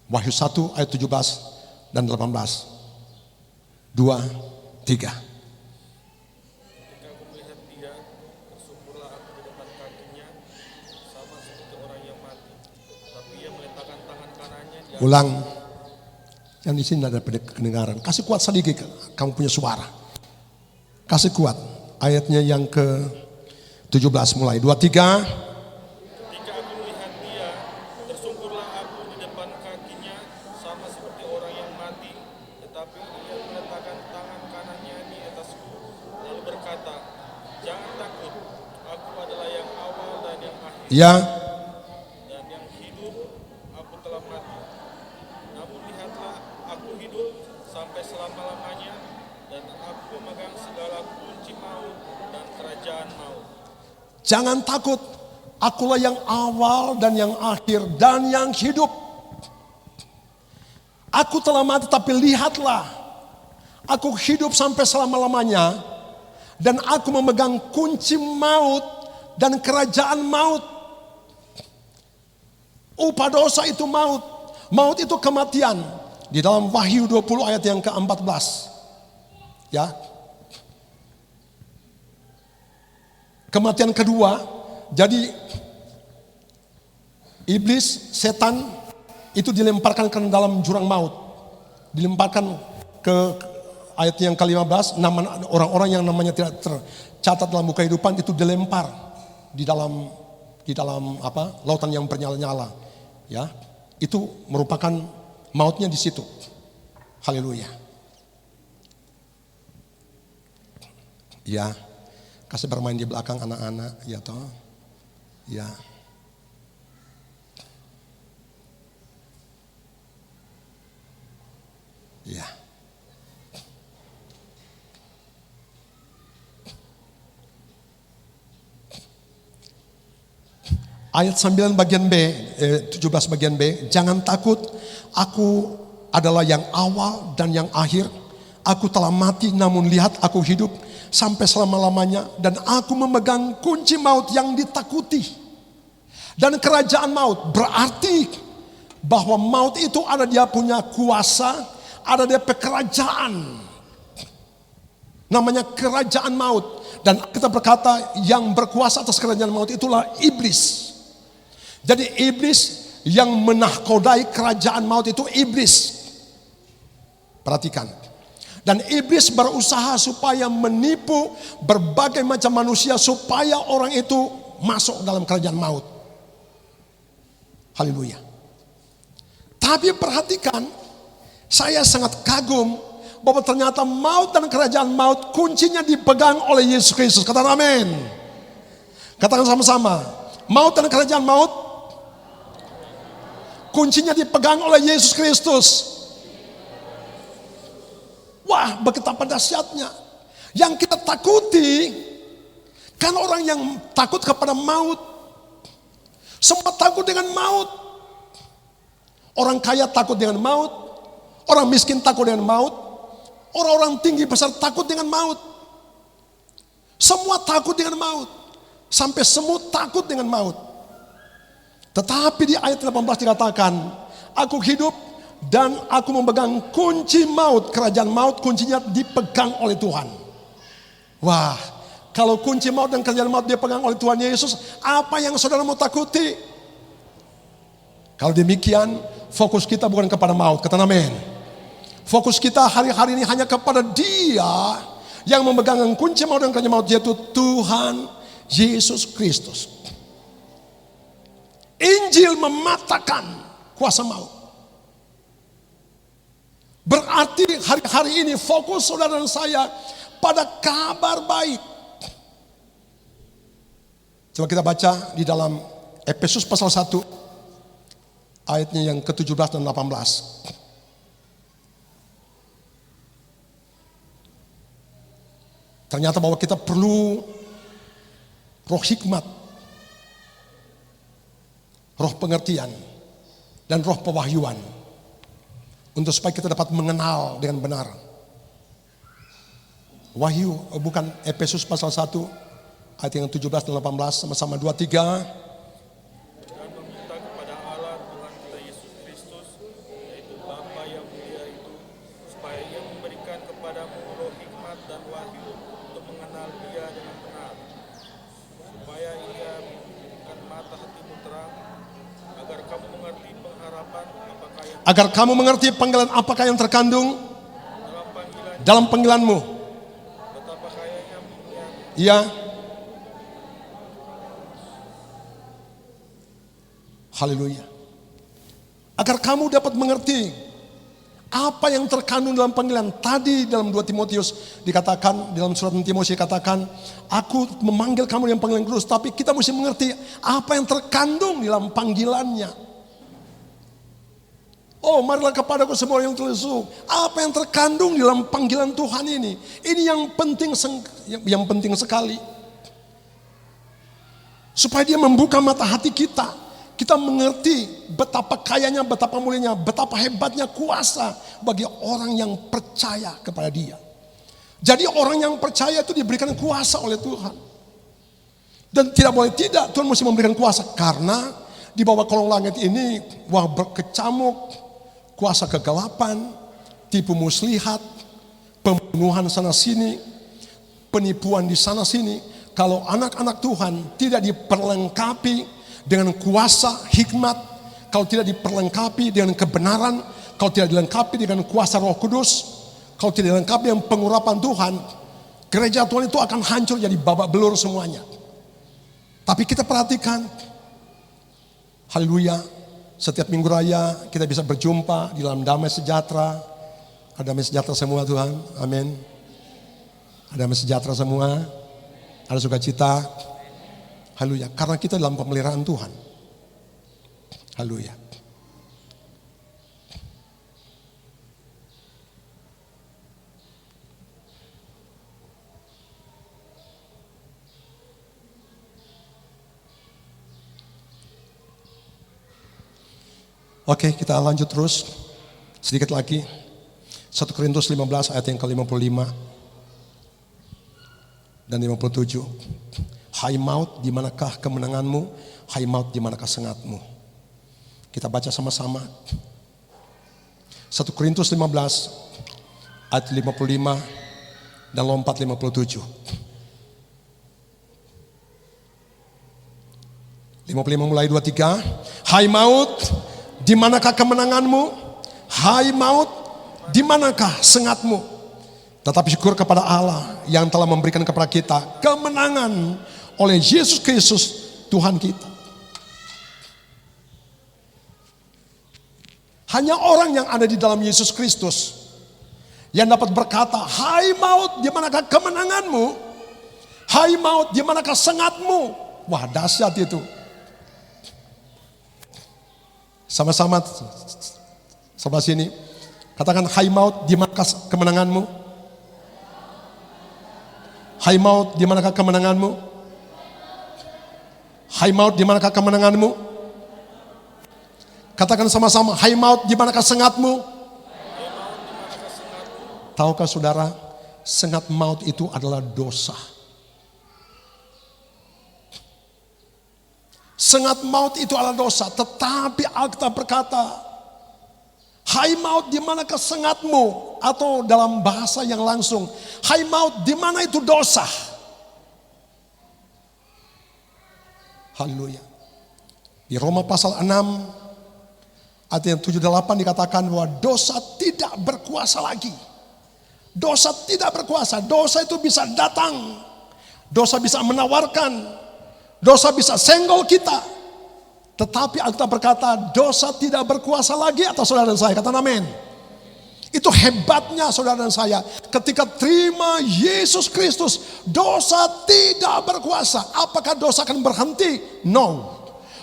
Wahyu 1 ayat 17 dan 18. 2, 3. Ketika aku melihat dia, tersungkurlah aku di depan kakinya, sama seperti orang yang mati. Tapi ia meletakkan tangan kanannya di atas. Ulang. Yang di sini ada kedengaran. Kasih kuat sedikit, kamu punya suara. Kasih kuat. Ayatnya yang ke-17 mulai. 2, 3. Ketika aku melihat dia, tersungkurlah aku di depan kakinya, sama seperti orang yang mati. Tetapi ia meletakkan tangan kanannya di atasku, lalu berkata, jangan takut, aku adalah yang awal dan yang akhir. Ya. Dan yang hidup, aku telah mati. Namun lihatlah, aku hidup sampai selama-lamanya, dan aku memegang segala kunci maut dan kerajaan maut. Jangan takut. Akulah yang awal dan yang akhir dan yang hidup. Aku telah mati tapi lihatlah. Aku hidup sampai selama-lamanya. Dan aku memegang kunci maut dan kerajaan maut. Upah dosa itu maut. Maut itu kematian. Di dalam Wahyu 20 ayat yang ke-14. Ya. Kematian kedua, jadi iblis, setan itu dilemparkan ke dalam jurang maut. Dilemparkan ke ayat yang ke-15, nama orang-orang yang namanya tidak tercatat dalam buku kehidupan itu dilempar di dalam lautan yang bernyala-nyala. Ya, itu merupakan mautnya di situ. Haleluya. Ya. Kasih bermain di belakang anak-anak, ya toh. Ya. Ya. Ayat 9 bagian B, 17 bagian B, jangan takut, aku adalah yang awal dan yang akhir. Aku telah mati namun lihat aku hidup sampai selama-lamanya. Dan aku memegang kunci maut yang ditakuti. Dan kerajaan maut berarti bahwa maut itu ada dia punya kuasa, ada dia pekerajaan. Namanya kerajaan maut. Dan kita berkata yang berkuasa atas kerajaan maut itulah iblis. Jadi iblis yang menahkodai kerajaan maut itu iblis. Perhatikan. Dan iblis berusaha supaya menipu berbagai macam manusia supaya orang itu masuk dalam kerajaan maut. Haleluya. Tapi perhatikan, saya sangat kagum bahwa ternyata maut dan kerajaan maut kuncinya dipegang oleh Yesus Kristus. Katakan amin. Katakan sama-sama. Maut dan kerajaan maut kuncinya dipegang oleh Yesus Kristus. Wah, betapa dahsyatnya. Yang kita takuti, kan orang yang takut kepada maut, semua takut dengan maut. Orang kaya takut dengan maut, orang miskin takut dengan maut, orang-orang tinggi besar takut dengan maut. Semua takut dengan maut, sampai semut takut dengan maut. Tetapi di ayat 18 dikatakan, aku hidup dan aku memegang kunci maut, kerajaan maut kuncinya dipegang oleh Tuhan. Wah, kalau kunci maut dan kerajaan maut dipegang oleh Tuhan Yesus, apa yang saudara mau takuti? Kalau demikian, fokus kita bukan kepada maut, kata amin. Fokus kita hari-hari ini hanya kepada Dia yang memegang kunci maut dan kerajaan maut, yaitu Tuhan Yesus Kristus. Injil mematahkan kuasa maut. Berarti hari-hari ini fokus saudara dan saya pada kabar baik. Coba kita baca di dalam Efesus pasal 1 ayatnya yang ke-17 dan 18. Ternyata bahwa kita perlu roh hikmat, roh pengertian, dan roh pewahyuan. Untuk supaya kita dapat mengenal dengan benar. Wahyu, bukan Efesus pasal 1 ayat yang 17 dan 18, sama-sama 2, 3. Dan meminta kepada Allah Tuhan kita Yesus Kristus, yaitu Bapa yang mulia itu, supaya Ia memberikan kepadamu roh hikmat dan wahyu untuk mengenal Dia dengan benar. Supaya Ia membukakan mata hatimu terang, agar kamu mengerti pengharapan Agar kamu mengerti panggilan apakah yang terkandung dalam panggilanmu. betapa kayanya Iya. Haleluya. Agar kamu dapat mengerti apa yang terkandung dalam panggilan. Tadi dalam 2 Timotius dikatakan, dalam surat Timotius dikatakan, aku memanggil kamu dengan panggilan kudus. Tapi kita mesti mengerti apa yang terkandung dalam panggilannya. Oh, marilah kepadaku semua yang terlesu. Apa yang terkandung dalam panggilan Tuhan ini? Ini yang penting sekali. Supaya Dia membuka mata hati kita. Kita mengerti betapa kayanya, betapa mulianya, betapa hebatnya kuasa bagi orang yang percaya kepada Dia. Jadi orang yang percaya itu diberikan kuasa oleh Tuhan. Dan tidak boleh tidak, Tuhan mesti memberikan kuasa. Karena di bawah kolong langit ini, wah berkecamuk, kuasa kegelapan, tipu muslihat, pembunuhan sana sini, penipuan di sana sini. Kalau anak-anak Tuhan tidak diperlengkapi dengan kuasa hikmat, kalau tidak diperlengkapi dengan kebenaran, kalau tidak dilengkapi dengan kuasa Roh Kudus, kalau tidak dilengkapi dengan pengurapan Tuhan, gereja Tuhan itu akan hancur jadi babak belur semuanya. Tapi kita perhatikan, haleluya, setiap minggu raya kita bisa berjumpa di dalam damai sejahtera. Ada damai sejahtera semua Tuhan, amin. Ada damai sejahtera semua, ada sukacita. Haleluya, karena kita dalam pemeliharaan Tuhan. Haleluya. Oke, kita lanjut terus. Sedikit lagi. 1 Korintus 15 ayat yang ke-55 dan 57. Hai maut, di manakah kemenanganmu? Hai maut, di manakah sengatmu? Kita baca sama-sama. 1 Korintus 15 ayat 55 dan lompat 57. 55 mulai 23. Hai maut, di manakah kemenanganmu? Hai maut, di manakah sengatmu? Tetapi syukur kepada Allah yang telah memberikan kepada kita kemenangan oleh Yesus Kristus Tuhan kita. Hanya orang yang ada di dalam Yesus Kristus yang dapat berkata, "Hai maut, di manakah kemenanganmu? Hai maut, di manakah sengatmu?" Wah, dahsyat itu. Sama-sama sebelah sini. Katakan, "Hai maut, di manakah kemenanganmu? Hai maut, di manakah kemenanganmu? Hai maut, di manakah kemenanganmu?" Katakan sama-sama, "Hai maut, di manakah sengatmu?" Tahukah saudara, sengat maut itu adalah dosa. Sengat maut itu adalah dosa, tetapi Alkitab berkata, "Hai maut, di manakah sengatmu?" Atau dalam bahasa yang langsung, "Hai maut, di mana itu dosa?" Haleluya. Di Roma pasal 6 ayat yang 7-8 dikatakan bahwa dosa tidak berkuasa lagi. Dosa tidak berkuasa. Dosa itu bisa datang. Dosa bisa menawarkan. Dosa bisa senggol kita. Tetapi Alkitab berkata dosa tidak berkuasa lagi atas saudara dan saya. Katakan amin. Itu hebatnya saudara dan saya. Ketika terima Yesus Kristus, dosa tidak berkuasa. Apakah dosa akan berhenti? No.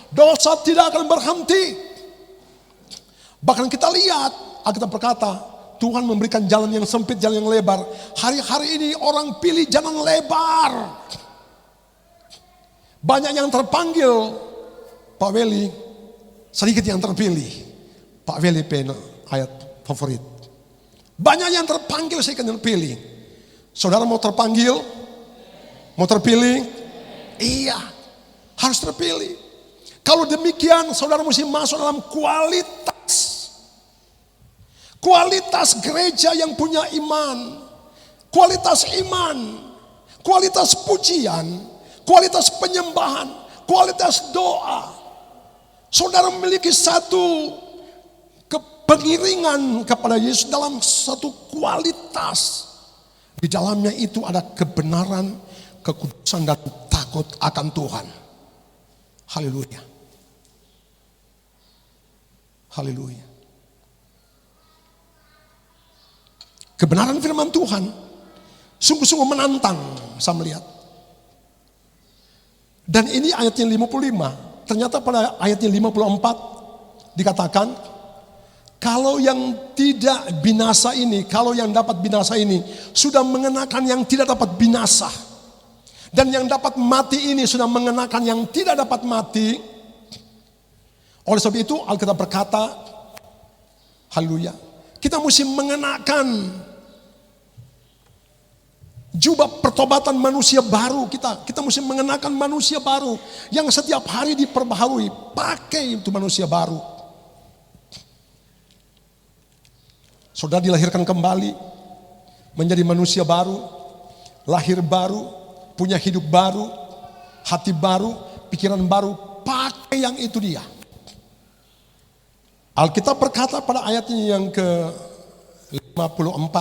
Dosa tidak akan berhenti. Bahkan kita lihat, Alkitab berkata, Tuhan memberikan jalan yang sempit, jalan yang lebar. Hari-hari ini orang pilih jalan lebar. Banyak yang terpanggil, Pak Weli, sedikit yang terpilih. Pak Weli pena ayat favorit. Banyak yang terpanggil, sedikit yang terpilih. Saudara mau terpanggil? Mau terpilih? Iya, harus terpilih. Kalau demikian, saudara mesti masuk dalam kualitas gereja yang punya iman, kualitas iman, kualitas pujian, kualitas penyembahan, kualitas doa. Saudara memiliki satu pengiringan kepada Yesus dalam satu kualitas. Di dalamnya itu ada kebenaran, kekudusan dan takut akan Tuhan. Haleluya. Haleluya. Kebenaran firman Tuhan sungguh-sungguh menantang, saya melihat. Dan ini ayatnya 55. Ternyata pada ayatnya 54 dikatakan, kalau yang tidak binasa ini, kalau yang dapat binasa ini sudah mengenakan yang tidak dapat binasa. Dan yang dapat mati ini sudah mengenakan yang tidak dapat mati. Oleh sebab itu Alkitab berkata, haleluya, kita mesti mengenakan jubah pertobatan manusia baru kita. Kita mesti mengenakan manusia baru yang setiap hari diperbaharui. Pakai itu manusia baru. Saudara dilahirkan kembali, menjadi manusia baru, lahir baru, punya hidup baru, hati baru, pikiran baru, pakai yang itu dia. Alkitab berkata pada ayatnya yang ke-54,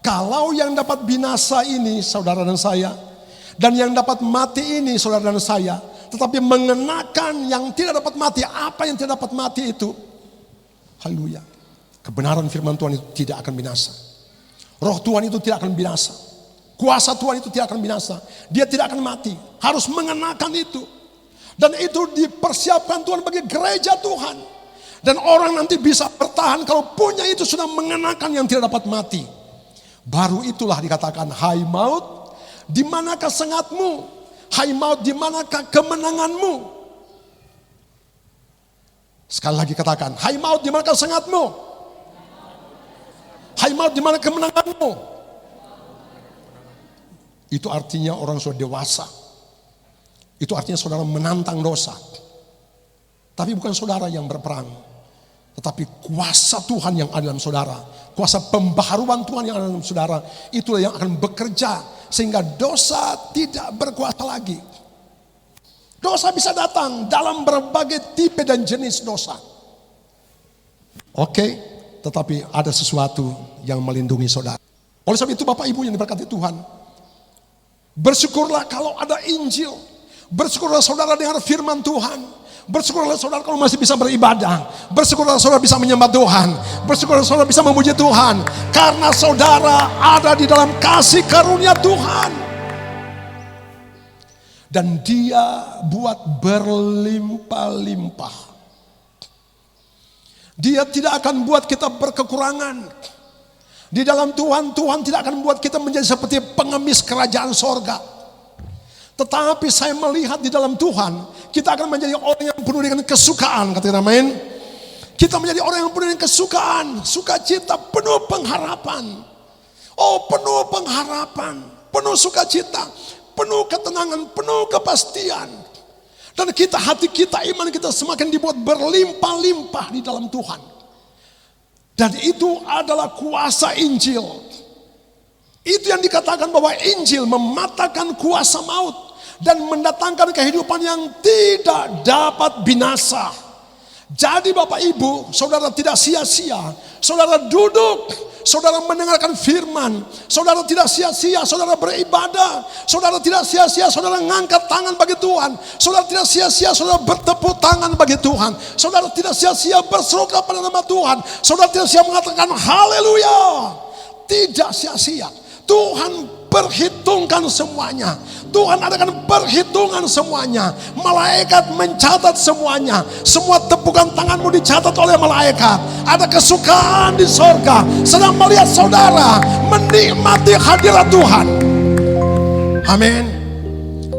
kalau yang dapat binasa ini saudara dan saya, dan yang dapat mati ini saudara dan saya, tetapi mengenakan yang tidak dapat mati. Apa yang tidak dapat mati itu? Haleluya. Kebenaran firman Tuhan itu tidak akan binasa. Roh Tuhan itu tidak akan binasa. Kuasa Tuhan itu tidak akan binasa. Dia tidak akan mati. Harus mengenakan itu. Dan itu dipersiapkan Tuhan bagi gereja Tuhan. Dan orang nanti bisa bertahan kalau punya itu sudah mengenakan yang tidak dapat mati. Baru itulah dikatakan, hai maut, di manakah sengatmu? Hai maut, di manakah kemenanganmu? Sekali lagi katakan, hai maut, di manakah sengatmu? Hai maut, di mana kemenanganmu? Itu artinya orang sudah dewasa. Itu artinya saudara menantang dosa. Tapi bukan saudara yang berperang, tetapi kuasa Tuhan yang ada dalam saudara. Kuasa pembaharuan Tuhan yang ada dalam saudara. Itulah yang akan bekerja sehingga dosa tidak berkuasa lagi. Dosa bisa datang dalam berbagai tipe dan jenis dosa. Oke, tetapi ada sesuatu yang melindungi saudara. Oleh sebab itu Bapak Ibu yang diberkati Tuhan, bersyukurlah kalau ada Injil. Bersyukurlah saudara dengar firman Tuhan. Bersyukurlah saudara kalau masih bisa beribadah. Bersyukurlah saudara bisa menyembah Tuhan. Bersyukurlah saudara bisa memuji Tuhan. Karena saudara ada di dalam kasih karunia Tuhan. Dan Dia buat berlimpah-limpah. Dia tidak akan buat kita berkekurangan. Di dalam Tuhan, Tuhan tidak akan membuat kita menjadi seperti pengemis kerajaan sorga. Tetapi saya melihat di dalam Tuhan, kita akan menjadi orang yang penuh dengan kesukaan. Katakan amin. Kita menjadi orang yang penuh dengan kesukaan, sukacita, penuh pengharapan. Oh, penuh pengharapan, penuh sukacita, penuh ketenangan, penuh kepastian. Dan hati kita, iman kita semakin dibuat berlimpah-limpah di dalam Tuhan. Dan itu adalah kuasa Injil. Itu yang dikatakan bahwa Injil mematahkan kuasa maut. Dan mendatangkan kehidupan yang tidak dapat binasa. Jadi Bapak Ibu, saudara tidak sia-sia. Saudara duduk, saudara mendengarkan firman. Saudara tidak sia-sia, saudara beribadah. Saudara tidak sia-sia, saudara ngangkat tangan bagi Tuhan. Saudara tidak sia-sia, saudara bertepuk tangan bagi Tuhan. Saudara tidak sia-sia berseru kepada nama Tuhan. Saudara tidak sia mengatakan haleluya. Tidak sia-sia. Tuhan perhitungkan semuanya. Tuhan adakan perhitungan semuanya. Malaikat mencatat semuanya. Semua tepukan tanganmu dicatat oleh malaikat. Ada kesukaan di sorga sedang melihat saudara menikmati hadirat Tuhan. Amin.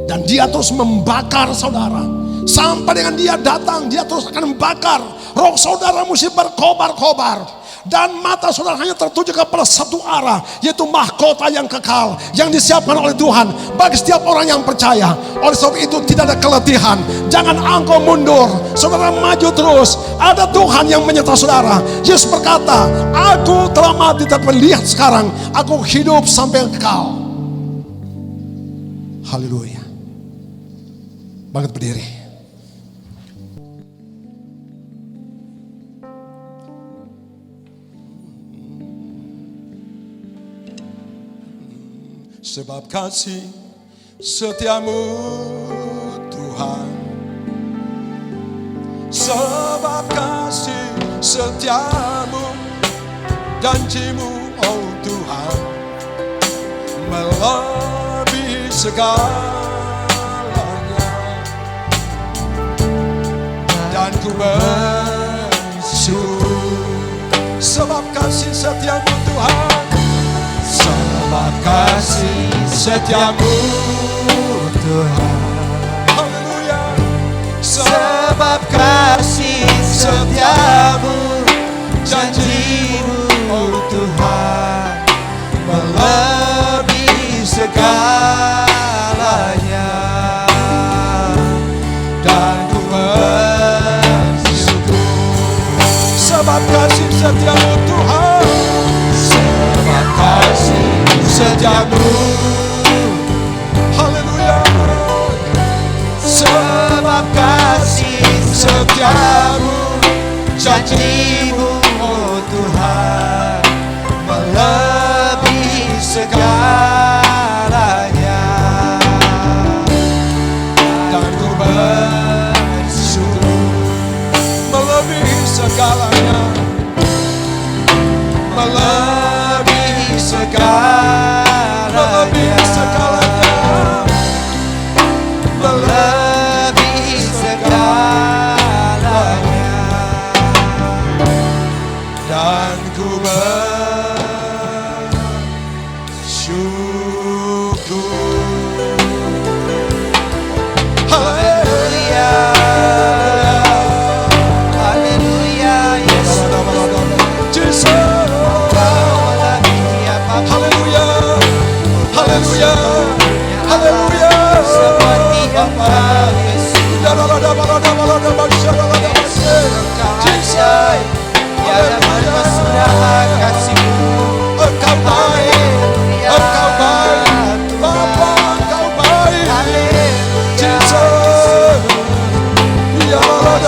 Dan Dia terus membakar saudara. Sampai dengan Dia datang, Dia terus akan membakar. Roh saudara mesti berkobar-kobar. Dan mata saudara hanya tertuju kepada satu arah, yaitu mahkota yang kekal yang disiapkan oleh Tuhan bagi setiap orang yang percaya. Oleh sebab itu tidak ada keletihan. Jangan engkau mundur, saudara maju terus. Ada Tuhan yang menyertai saudara. Yesus berkata, aku telah mati tapi lihat sekarang aku hidup sampai kekal. Haleluya. Bangkit berdiri. Sebab kasih setiamu Tuhan. Sebab kasih setiamu, janjimu oh Tuhan, melebihi segalanya. Dan ku bersyukur sebab kasih setiamu Tuhan. Sebab kasih setiamu Tuhan. Haleluya. Sebab kasih setiamu, janjimu oh Tuhan, melebihi segalanya. Dan ku bersyukur Sebab kasih setiamu Tuhan. sebab kasih setiamu. Haleluya. Sebab kasih setiamu, janjimu oh Tuhan, melebihi segalanya. Dan ku bersyukur melebihi segalanya. Melebihi segalanya. Melebihi segalanya. Melebihi segalanya. Dan ku bersyukur. Haleluya. Haleluya Yesus. Jesus. Haleluya. Haleluya. Haleluya. Seperti Engkau Yesus. Jesus. Tiada berkesudahan kasih-Mu. Engkau baik. Engkau baik. Bapa, Engkau baik. Jesus. Ya Allah.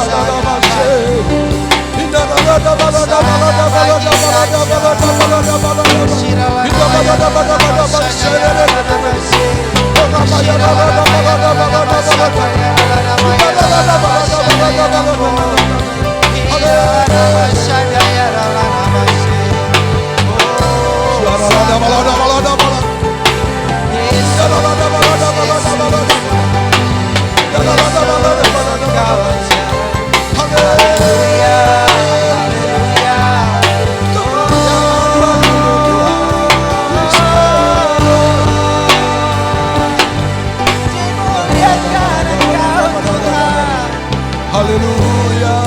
Haleluya.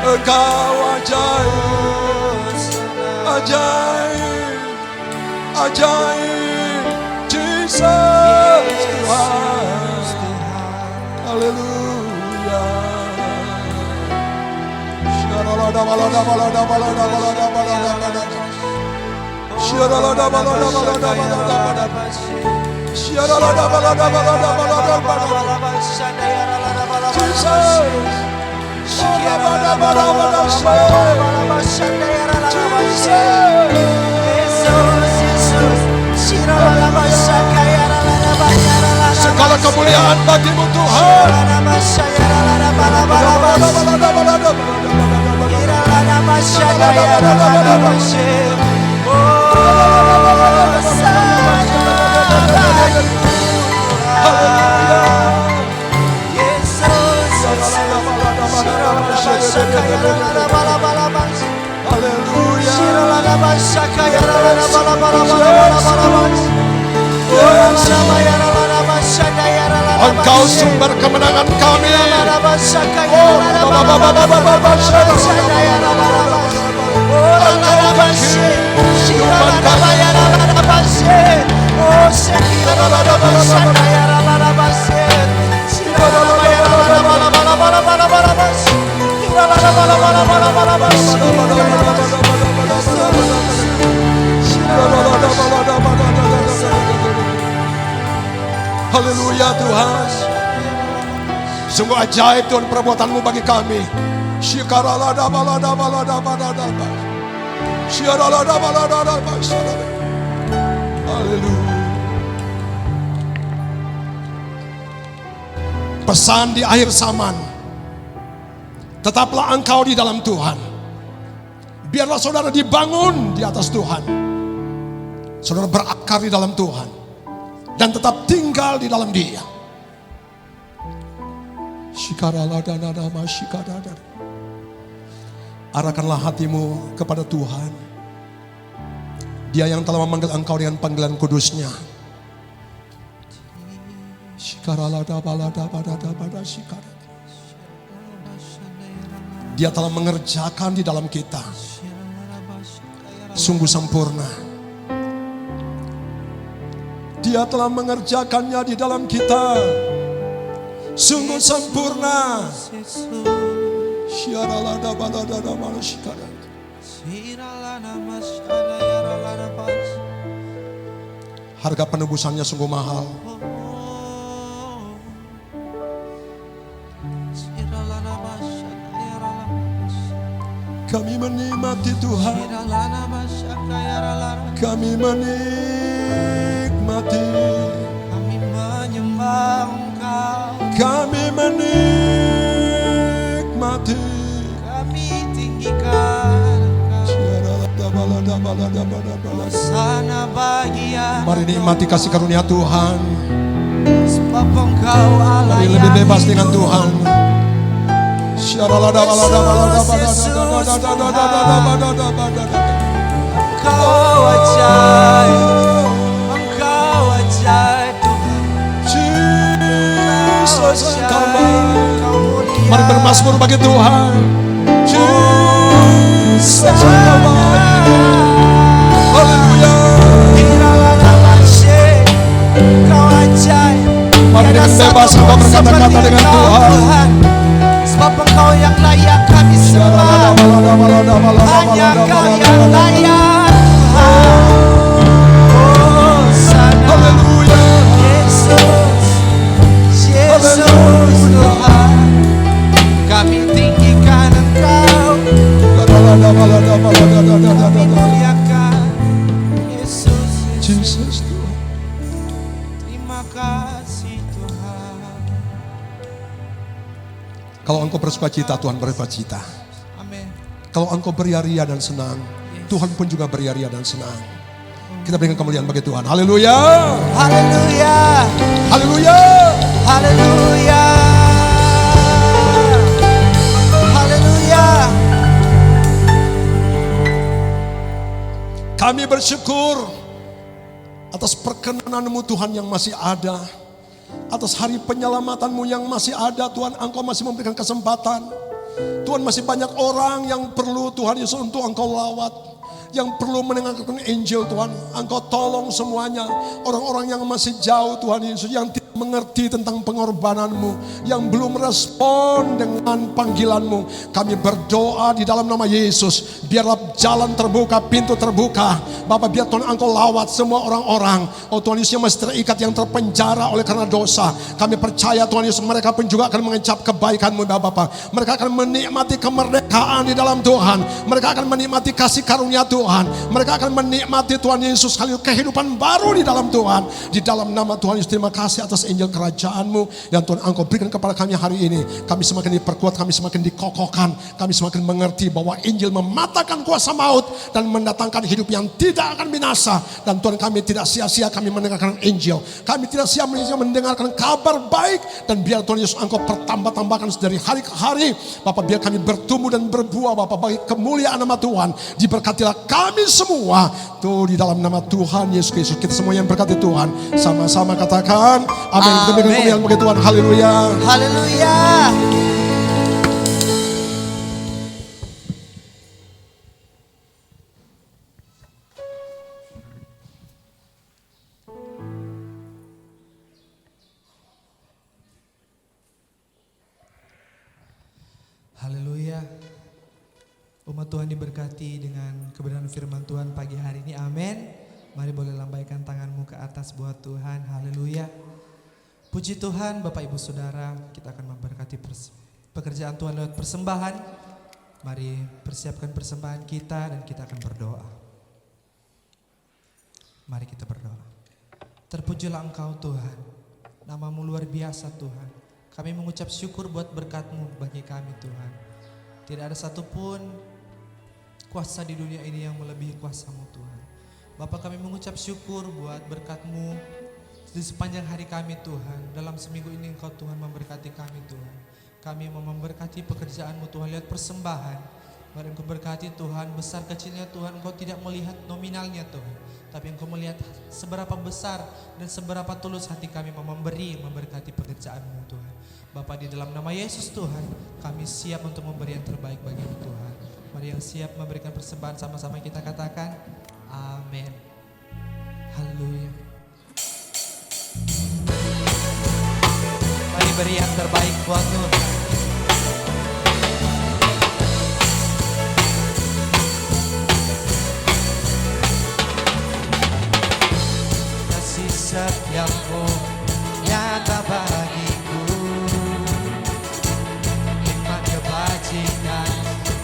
Engkau ajaib, ajaib, ajaib, Jesus Tuhan. Haleluya. Segala kemuliaan bagimu Tuhan. Engkau sumber kemenangan kami. Haleluya Tuhan. Sungguh ajaib Tuhan perbuatan-Mu bagi kami. Haleluya. Pesan di akhir zaman, tetaplah engkau di dalam Tuhan. Biarlah saudara dibangun di atas Tuhan. Saudara berakar di dalam Tuhan dan tetap tinggal di dalam Dia. Arahkanlah hatimu kepada Tuhan. Dia yang telah memanggil engkau dengan panggilan kudusnya. Dia telah mengerjakan di dalam kita sungguh sempurna. Dia telah mengerjakannya di dalam kita sungguh sempurna. Harga penebusannya sungguh mahal. Kami menikmati Tuhan. Kami menikmati. Kami menyembah Engkau. Kami menikmati. Kami tinggikan Engkau. Sana bagian. Mari nikmati kasih karunia Tuhan. Sebab Engkau Allah Mari yang lebih bebas dengan Tuhan. Engkau ajaib. Engkau ajaib Tuhan. Jesus, mari bermazmur bagi Tuhan. Jesus, haleluya. Engkau ajaib. Mari dengan bebas engkau berkata-kata dengan Tuhan. Sebab Engkau yang layak kami sembah. Hanya Engkau yang layak Tuhan. Haleluya. Yesus, Yesus Tuhan. Kami tinggikan Engkau. Kalau engkau bersuka cita, Tuhan bersuka cita. Amin. Kalau engkau beria-ria dan senang, Tuhan pun juga beria-ria dan senang. Kita berikan kemuliaan bagi Tuhan. Haleluya. Haleluya. Haleluya. Haleluya. Haleluya. Kami bersyukur atas perkenanan-Mu Tuhan yang masih ada. Atas hari penyelamatan-Mu yang masih ada, Tuhan, Engkau masih memberikan kesempatan. Tuhan, masih banyak orang yang perlu Tuhan Yesus untuk Engkau lawat, yang perlu mendengarkan Injil, Tuhan. Engkau tolong semuanya. Orang-orang yang masih jauh, Tuhan Yesus, yang tidak mengerti tentang pengorbanan-Mu, yang belum respon dengan panggilan-Mu. Kami berdoa di dalam nama Yesus, biarlah jalan terbuka, pintu terbuka. Bapak, biar Tuhan Engkau lawat semua orang-orang, oh Tuhan Yesus, yang masih terikat, yang terpenjara oleh karena dosa. Kami percaya Tuhan Yesus, mereka pun juga akan mengecap kebaikan-Mu, Bapak. Mereka akan menikmati kemerdekaan di dalam Tuhan. Mereka akan menikmati kasih karunia Tuhan. Mereka akan menikmati Tuhan Yesus, kehidupan baru di dalam Tuhan. Di dalam nama Tuhan Yesus, terima kasih atas Injil kerajaan-Mu yang Tuhan Engkau berikan kepada kami hari ini. Kami semakin diperkuat, kami semakin dikokohkan, kami semakin mengerti bahwa Injil mematahkan kuasa maut dan mendatangkan hidup yang tidak akan binasa. Dan Tuhan, kami tidak sia-sia kami mendengarkan Injil. Kami tidak sia-sia mendengarkan kabar baik. Dan biar Tuhan Yesus Engkau pertambah-tambahkan dari hari ke hari. Bapak, biar kami bertumbuh dan berbuah, Bapak, bagi kemuliaan nama Tuhan. Diberkatilah kami semua. Tuh, di dalam nama Tuhan Yesus Kristus, kita semua yang berkati Tuhan, sama-sama katakan amin. Kita berikan kemuliaan bagi Tuhan. Haleluya. Haleluya. Haleluya. Umat Tuhan diberkati dengan kebenaran firman Tuhan pagi hari ini. Amin. Mari boleh lambaikan tanganmu ke atas buat Tuhan. Haleluya. Puji Tuhan, Bapak Ibu Saudara, kita akan memberkati pekerjaan Tuhan lewat persembahan. Mari persiapkan persembahan kita dan kita akan berdoa. Mari kita berdoa. Terpujilah Engkau Tuhan, nama-Mu luar biasa Tuhan. Kami mengucap syukur buat berkat-Mu bagi kami Tuhan. Tidak ada satupun kuasa di dunia ini yang melebihi kuasa-Mu Tuhan. Bapak, kami mengucap syukur buat berkat-Mu di sepanjang hari kami Tuhan. Dalam seminggu ini Engkau Tuhan memberkati kami Tuhan. Kami mau memberkati pekerjaan-Mu Tuhan lihat persembahan. Mari Engkau berkati Tuhan, besar kecilnya Tuhan Engkau tidak melihat nominalnya Tuhan, tapi Engkau melihat seberapa besar dan seberapa tulus hati kami mau memberi, memberkati pekerjaan-Mu Tuhan. Bapa, di dalam nama Yesus Tuhan, kami siap untuk memberi yang terbaik bagi-Mu Tuhan. Mari yang siap memberikan persembahan sama-sama kita katakan amin. Haleluya. Mari beri yang terbaik buat Tuhan. Kasih setiamu nyata bagiku, iman kebajikan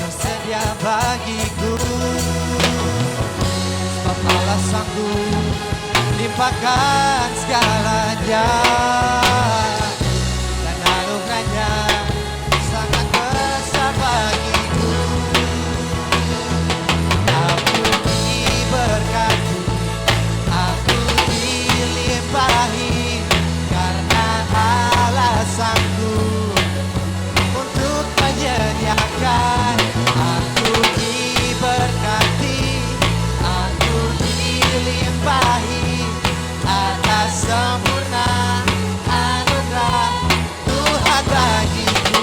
tersedia bagiku. Sebab Allah sanggup limpahkan segalanya, dan anugerahnya sangat besar bagiku. Aku diberkati, aku dilimpahi, karena Allah sanggup untuk menyediakan. Aku diberkati, aku dilimpahi, atas sempurna anugerah Tuhan bagiku.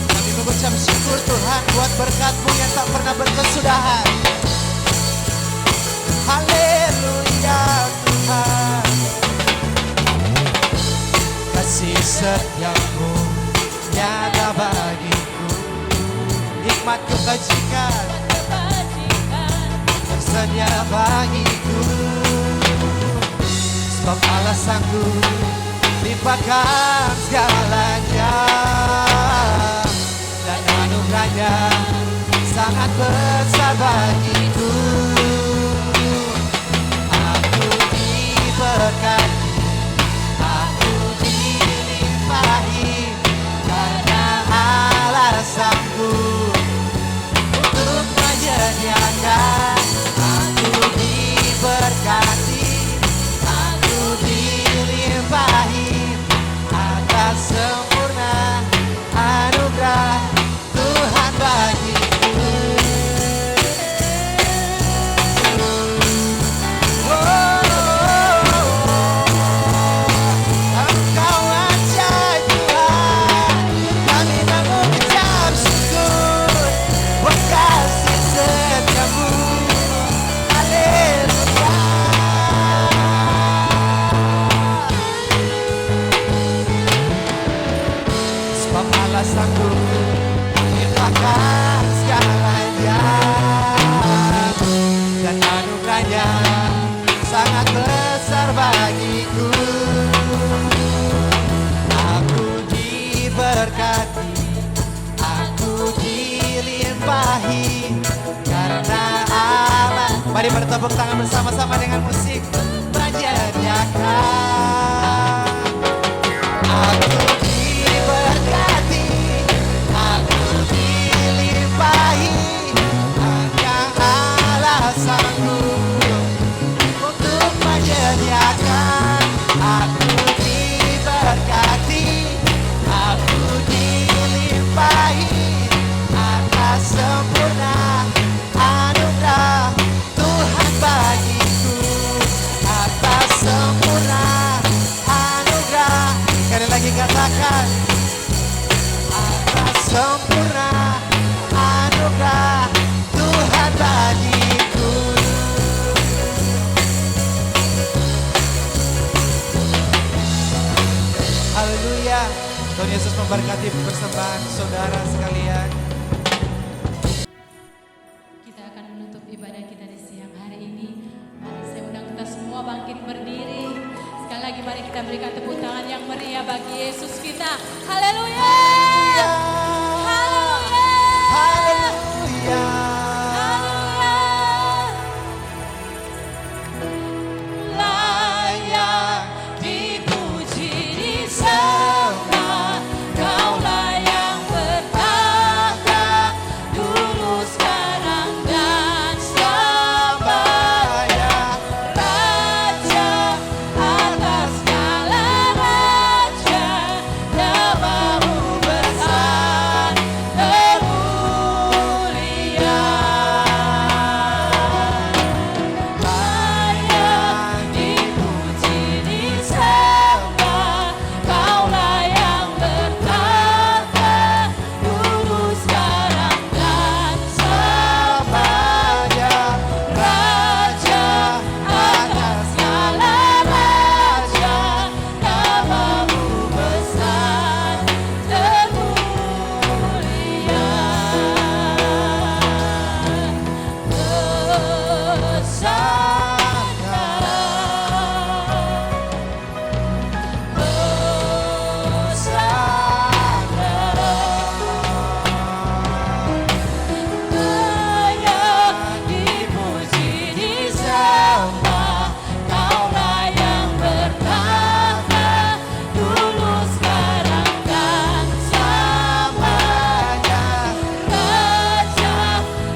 Kami mengucap syukur Tuhan buat berkat-Mu yang tak pernah berkesudahan. Haleluya Tuhan. Kasih setiamu nyata bagiku, nikmat kebajikan tersedia bagiku. Sebab Allah sanggup limpahkan segalanya, dan anugerahnya sangat besar bagiku. Aku diberkati, aku dilimpahi, sempurna anugerah Tuhan bagiku. Engkau ajaib Tuhan, kami mengucap syukur buat kasih setiamu. Haleluya. Sebab Allah sanggup menciptakan segalanya, dan anugerahnya sangat besar bagiku. Aku diberkati, aku dilimpahi karena Allah. Mari bertepuk tangan bersama-sama dengan musik menyediakan. Aku diberkati, aku dilimpahi karena Allah sanggup untuk menyediakan. Aku diberkati, aku dilimpahi atas sempurna anugerah Tuhan bagiku. Atas sempurna anugerah, sekali lagi katakan, atas sempurna anugerah Tuhan bagiku. Haleluya. Tuhan Yesus memberkati persembahan saudara sekalian. Kita akan menutup ibadah kita di siang hari ini. Mari saya undang kita semua bangkit berdiri. Sekali lagi mari kita berikan tepuk tangan yang meriah bagi Yesus kita. Haleluya. Haleluya. Haleluya. Layak dipuji disembah, Kaulah yang bertahta dulu sekarang dan selamanya. Raja atas segala raja, namamu besar termulia. Layak dipuji disembah, Kaulah yang bertahta dulu sekarang dan selamanya. Raja atas segala raja, namamu besar termulia. Layak dipuji disembah, Kaulah yang bertahta dulu sekarang dan selamanya. Raja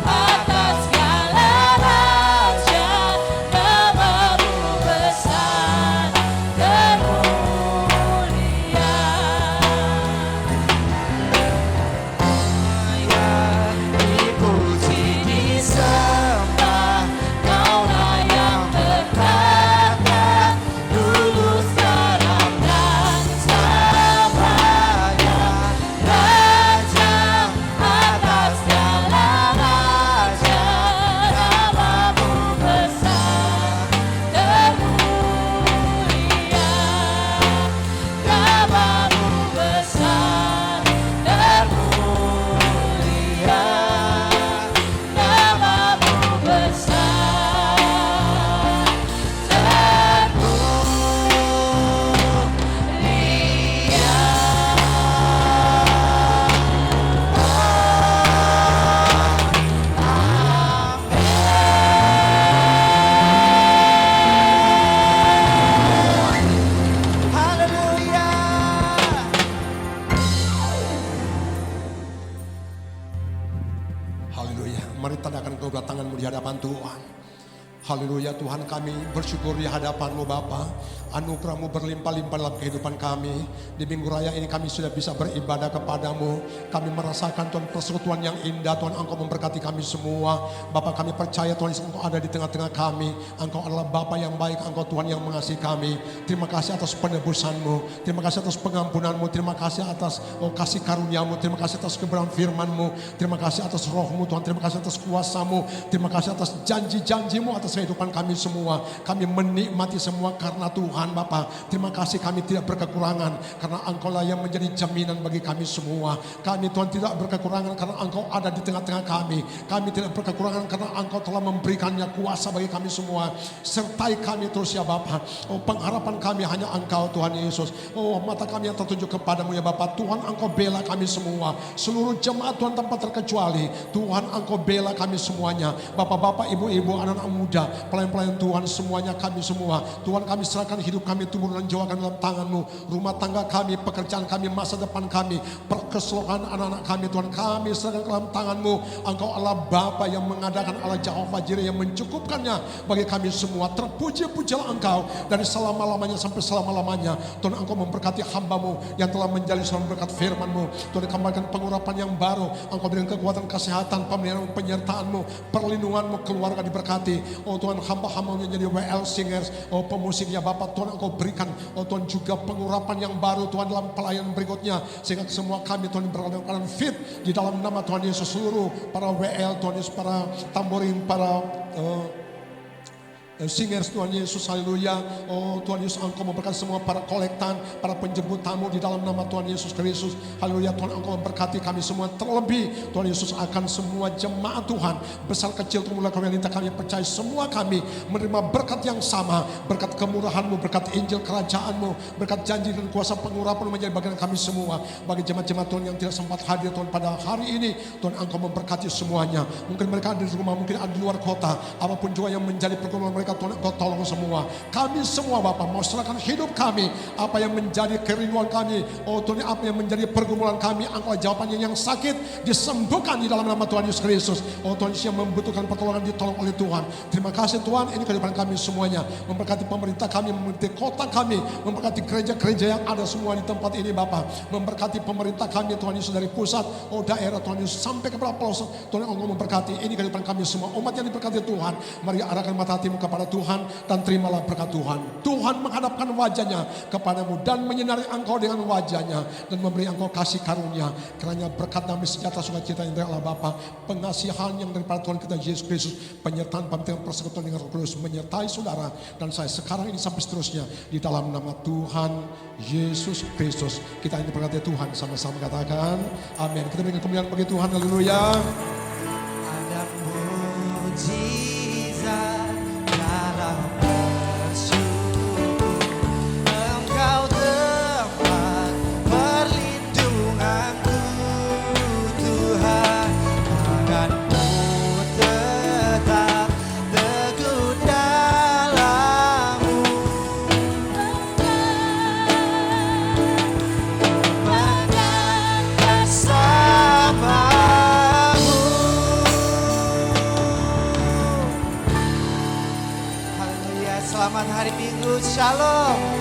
atas segala raja, namamu besar termulia. Dipuji disembah, Kaulah yang bertahta dulu sekarang dan selamanya. Raja atas segala raja, namamu besar termulia. Namamu besar termulia. Namamu besar termulia. Haleluya. Haleluya. Mari tandaikan kedua tanganmu di hadapan Tuhan. Haleluya Tuhan, kami bersyukur di hadapan-Mu Bapa. Anugerah-Mu berlimpah-limpah dalam kehidupan kami. Di minggu raya ini kami sudah bisa beribadah kepada-Mu. Kami merasakan Tuhan persekutuan yang indah. Tuhan, Engkau memberkati kami semua. Bapak, kami percaya Tuhan Yesus, Engkau ada di tengah-tengah kami. Engkau adalah Bapa yang baik, Engkau Tuhan yang mengasihi kami. Terima kasih atas penebusan-Mu. Terima kasih atas pengampunan-Mu. Terima kasih atas kasih karunia-Mu. Terima kasih atas kebenaran firman-Mu. Terima kasih atas roh-Mu Tuhan. Terima kasih atas kuasa-Mu. Terima kasih atas janji-janji-Mu atas kehidupan kami semua. Kami menikmati semua karena Tuhan Bapa. Terima kasih kami tidak berkekurangan karena Engkau lah yang menjadi jaminan bagi kami semua. Kami Tuhan tidak berkekurangan karena Engkau ada di tengah-tengah kami. Kami tidak berkekurangan karena Engkau telah memberikannya kuasa bagi kami semua. Sertai kami terus ya Bapa. Pengharapan kami hanya Engkau Tuhan Yesus. Mata kami yang tertuju kepadamu ya Bapa. Tuhan, Engkau bela kami semua. Seluruh jemaat Tuhan tanpa terkecuali. Tuhan, Engkau bela kami semuanya. Bapak-bapak, ibu-ibu, anak-anak muda, pelayan-pelayan Tuhan semuanya, kami semua. Tuhan, kami serahkan hidup kami, tubuh dan jiwa kami dalam tangan-Mu. Rumah tangga kami, pekerjaan kami, masa depan kami, keseluruhan anak-anak kami Tuhan, kami serahkan ke dalam tangan-Mu. Engkau Allah Bapa yang mengadakan, Allah Jehovah Jireh yang mencukupkannya bagi kami semua. Terpuji-pujilah Engkau dari selama-lamanya sampai selama-lamanya. Tuhan, Engkau memberkati hamba-Mu yang telah menjadi seorang berkat firman-Mu. Tuhan, kembalikan pengurapan yang baru. Engkau berikan kekuatan, kesehatan, pemeliharaan, penyertaan-Mu, perlindungan-Mu, keluarga diberkati. Tuhan, hamba-hamba menjadi WL Singers, pemusiknya Bapak Tuhan, Engkau berikan Tuhan juga pengurapan yang baru Tuhan dalam pelayanan berikutnya, sehingga semua kami Tuhan berkeadaan fit di dalam nama Tuhan Yesus. Seluruh para WL Tuhan Yesus, para tamborin, para singers Tuhan Yesus, haleluya. Tuhan Yesus, Engkau memberkati semua para kolektan, para penjemput tamu di dalam nama Tuhan Yesus Kristus, haleluya. Tuhan, Engkau memberkati kami semua, terlebih Tuhan Yesus akan semua jemaat Tuhan, besar kecil termulia wanita, kami percaya semua kami menerima berkat yang sama, berkat kemurahan-Mu, berkat Injil kerajaan-Mu, berkat janji dan kuasa pengurapan menjadi bagian kami semua. Bagi jemaat-jemaat Tuhan yang tidak sempat hadir Tuhan pada hari ini, Tuhan, Engkau memberkati semuanya. Mungkin mereka ada di rumah, mungkin ada di luar kota, apapun juga yang menjadi pergumulan mereka, Tuhan, Engkau tolong semua. Kami semua Bapak mau serahkan hidup kami, apa yang menjadi kerinduan kami, Tuhan, apa yang menjadi pergumulan kami, Engkau jawabannya. Yang sakit disembuhkan di dalam nama Tuhan Yesus Kristus. Tuhan, yang membutuhkan pertolongan ditolong oleh Tuhan. Terima kasih Tuhan, ini kehidupan kami semuanya. Memberkati pemerintah kami, memberkati kota kami, memberkati gereja-gereja yang ada semua di tempat ini Bapak. Memberkati pemerintah kami Tuhan Yesus, dari pusat, daerah Tuhan Yesus sampai ke pelosok. Tuhan, Engkau memberkati ini kehidupan kami semua. Umat yang diberkati Tuhan, mari arahkan mata hatimu kepada Tuhan dan terimalah berkat Tuhan. Tuhan menghadapkan wajahnya kepadamu dan menyinari engkau dengan wajahnya dan memberi engkau kasih karunia. Kiranya berkat damai sejahtera sukacita yang dari Allah Bapa, pengasihan yang daripada Tuhan kita Yesus Kristus, penyertaan pemerintahan persekutuan dengan Roh Kudus menyertai saudara dan saya sekarang ini sampai seterusnya di dalam nama Tuhan Yesus Kristus. Kita ini berkati Tuhan, sama-sama katakan amin. Kita berikan kemuliaan bagi Tuhan, haleluya. Ada mujizat dalam bersyukur, Engkau tempat perlindunganku Tuhan. Tangan-Mu tetap teguh dalam-Mu, menang bersama-Mu. Haleluya, selamat hari Minggu, shalom.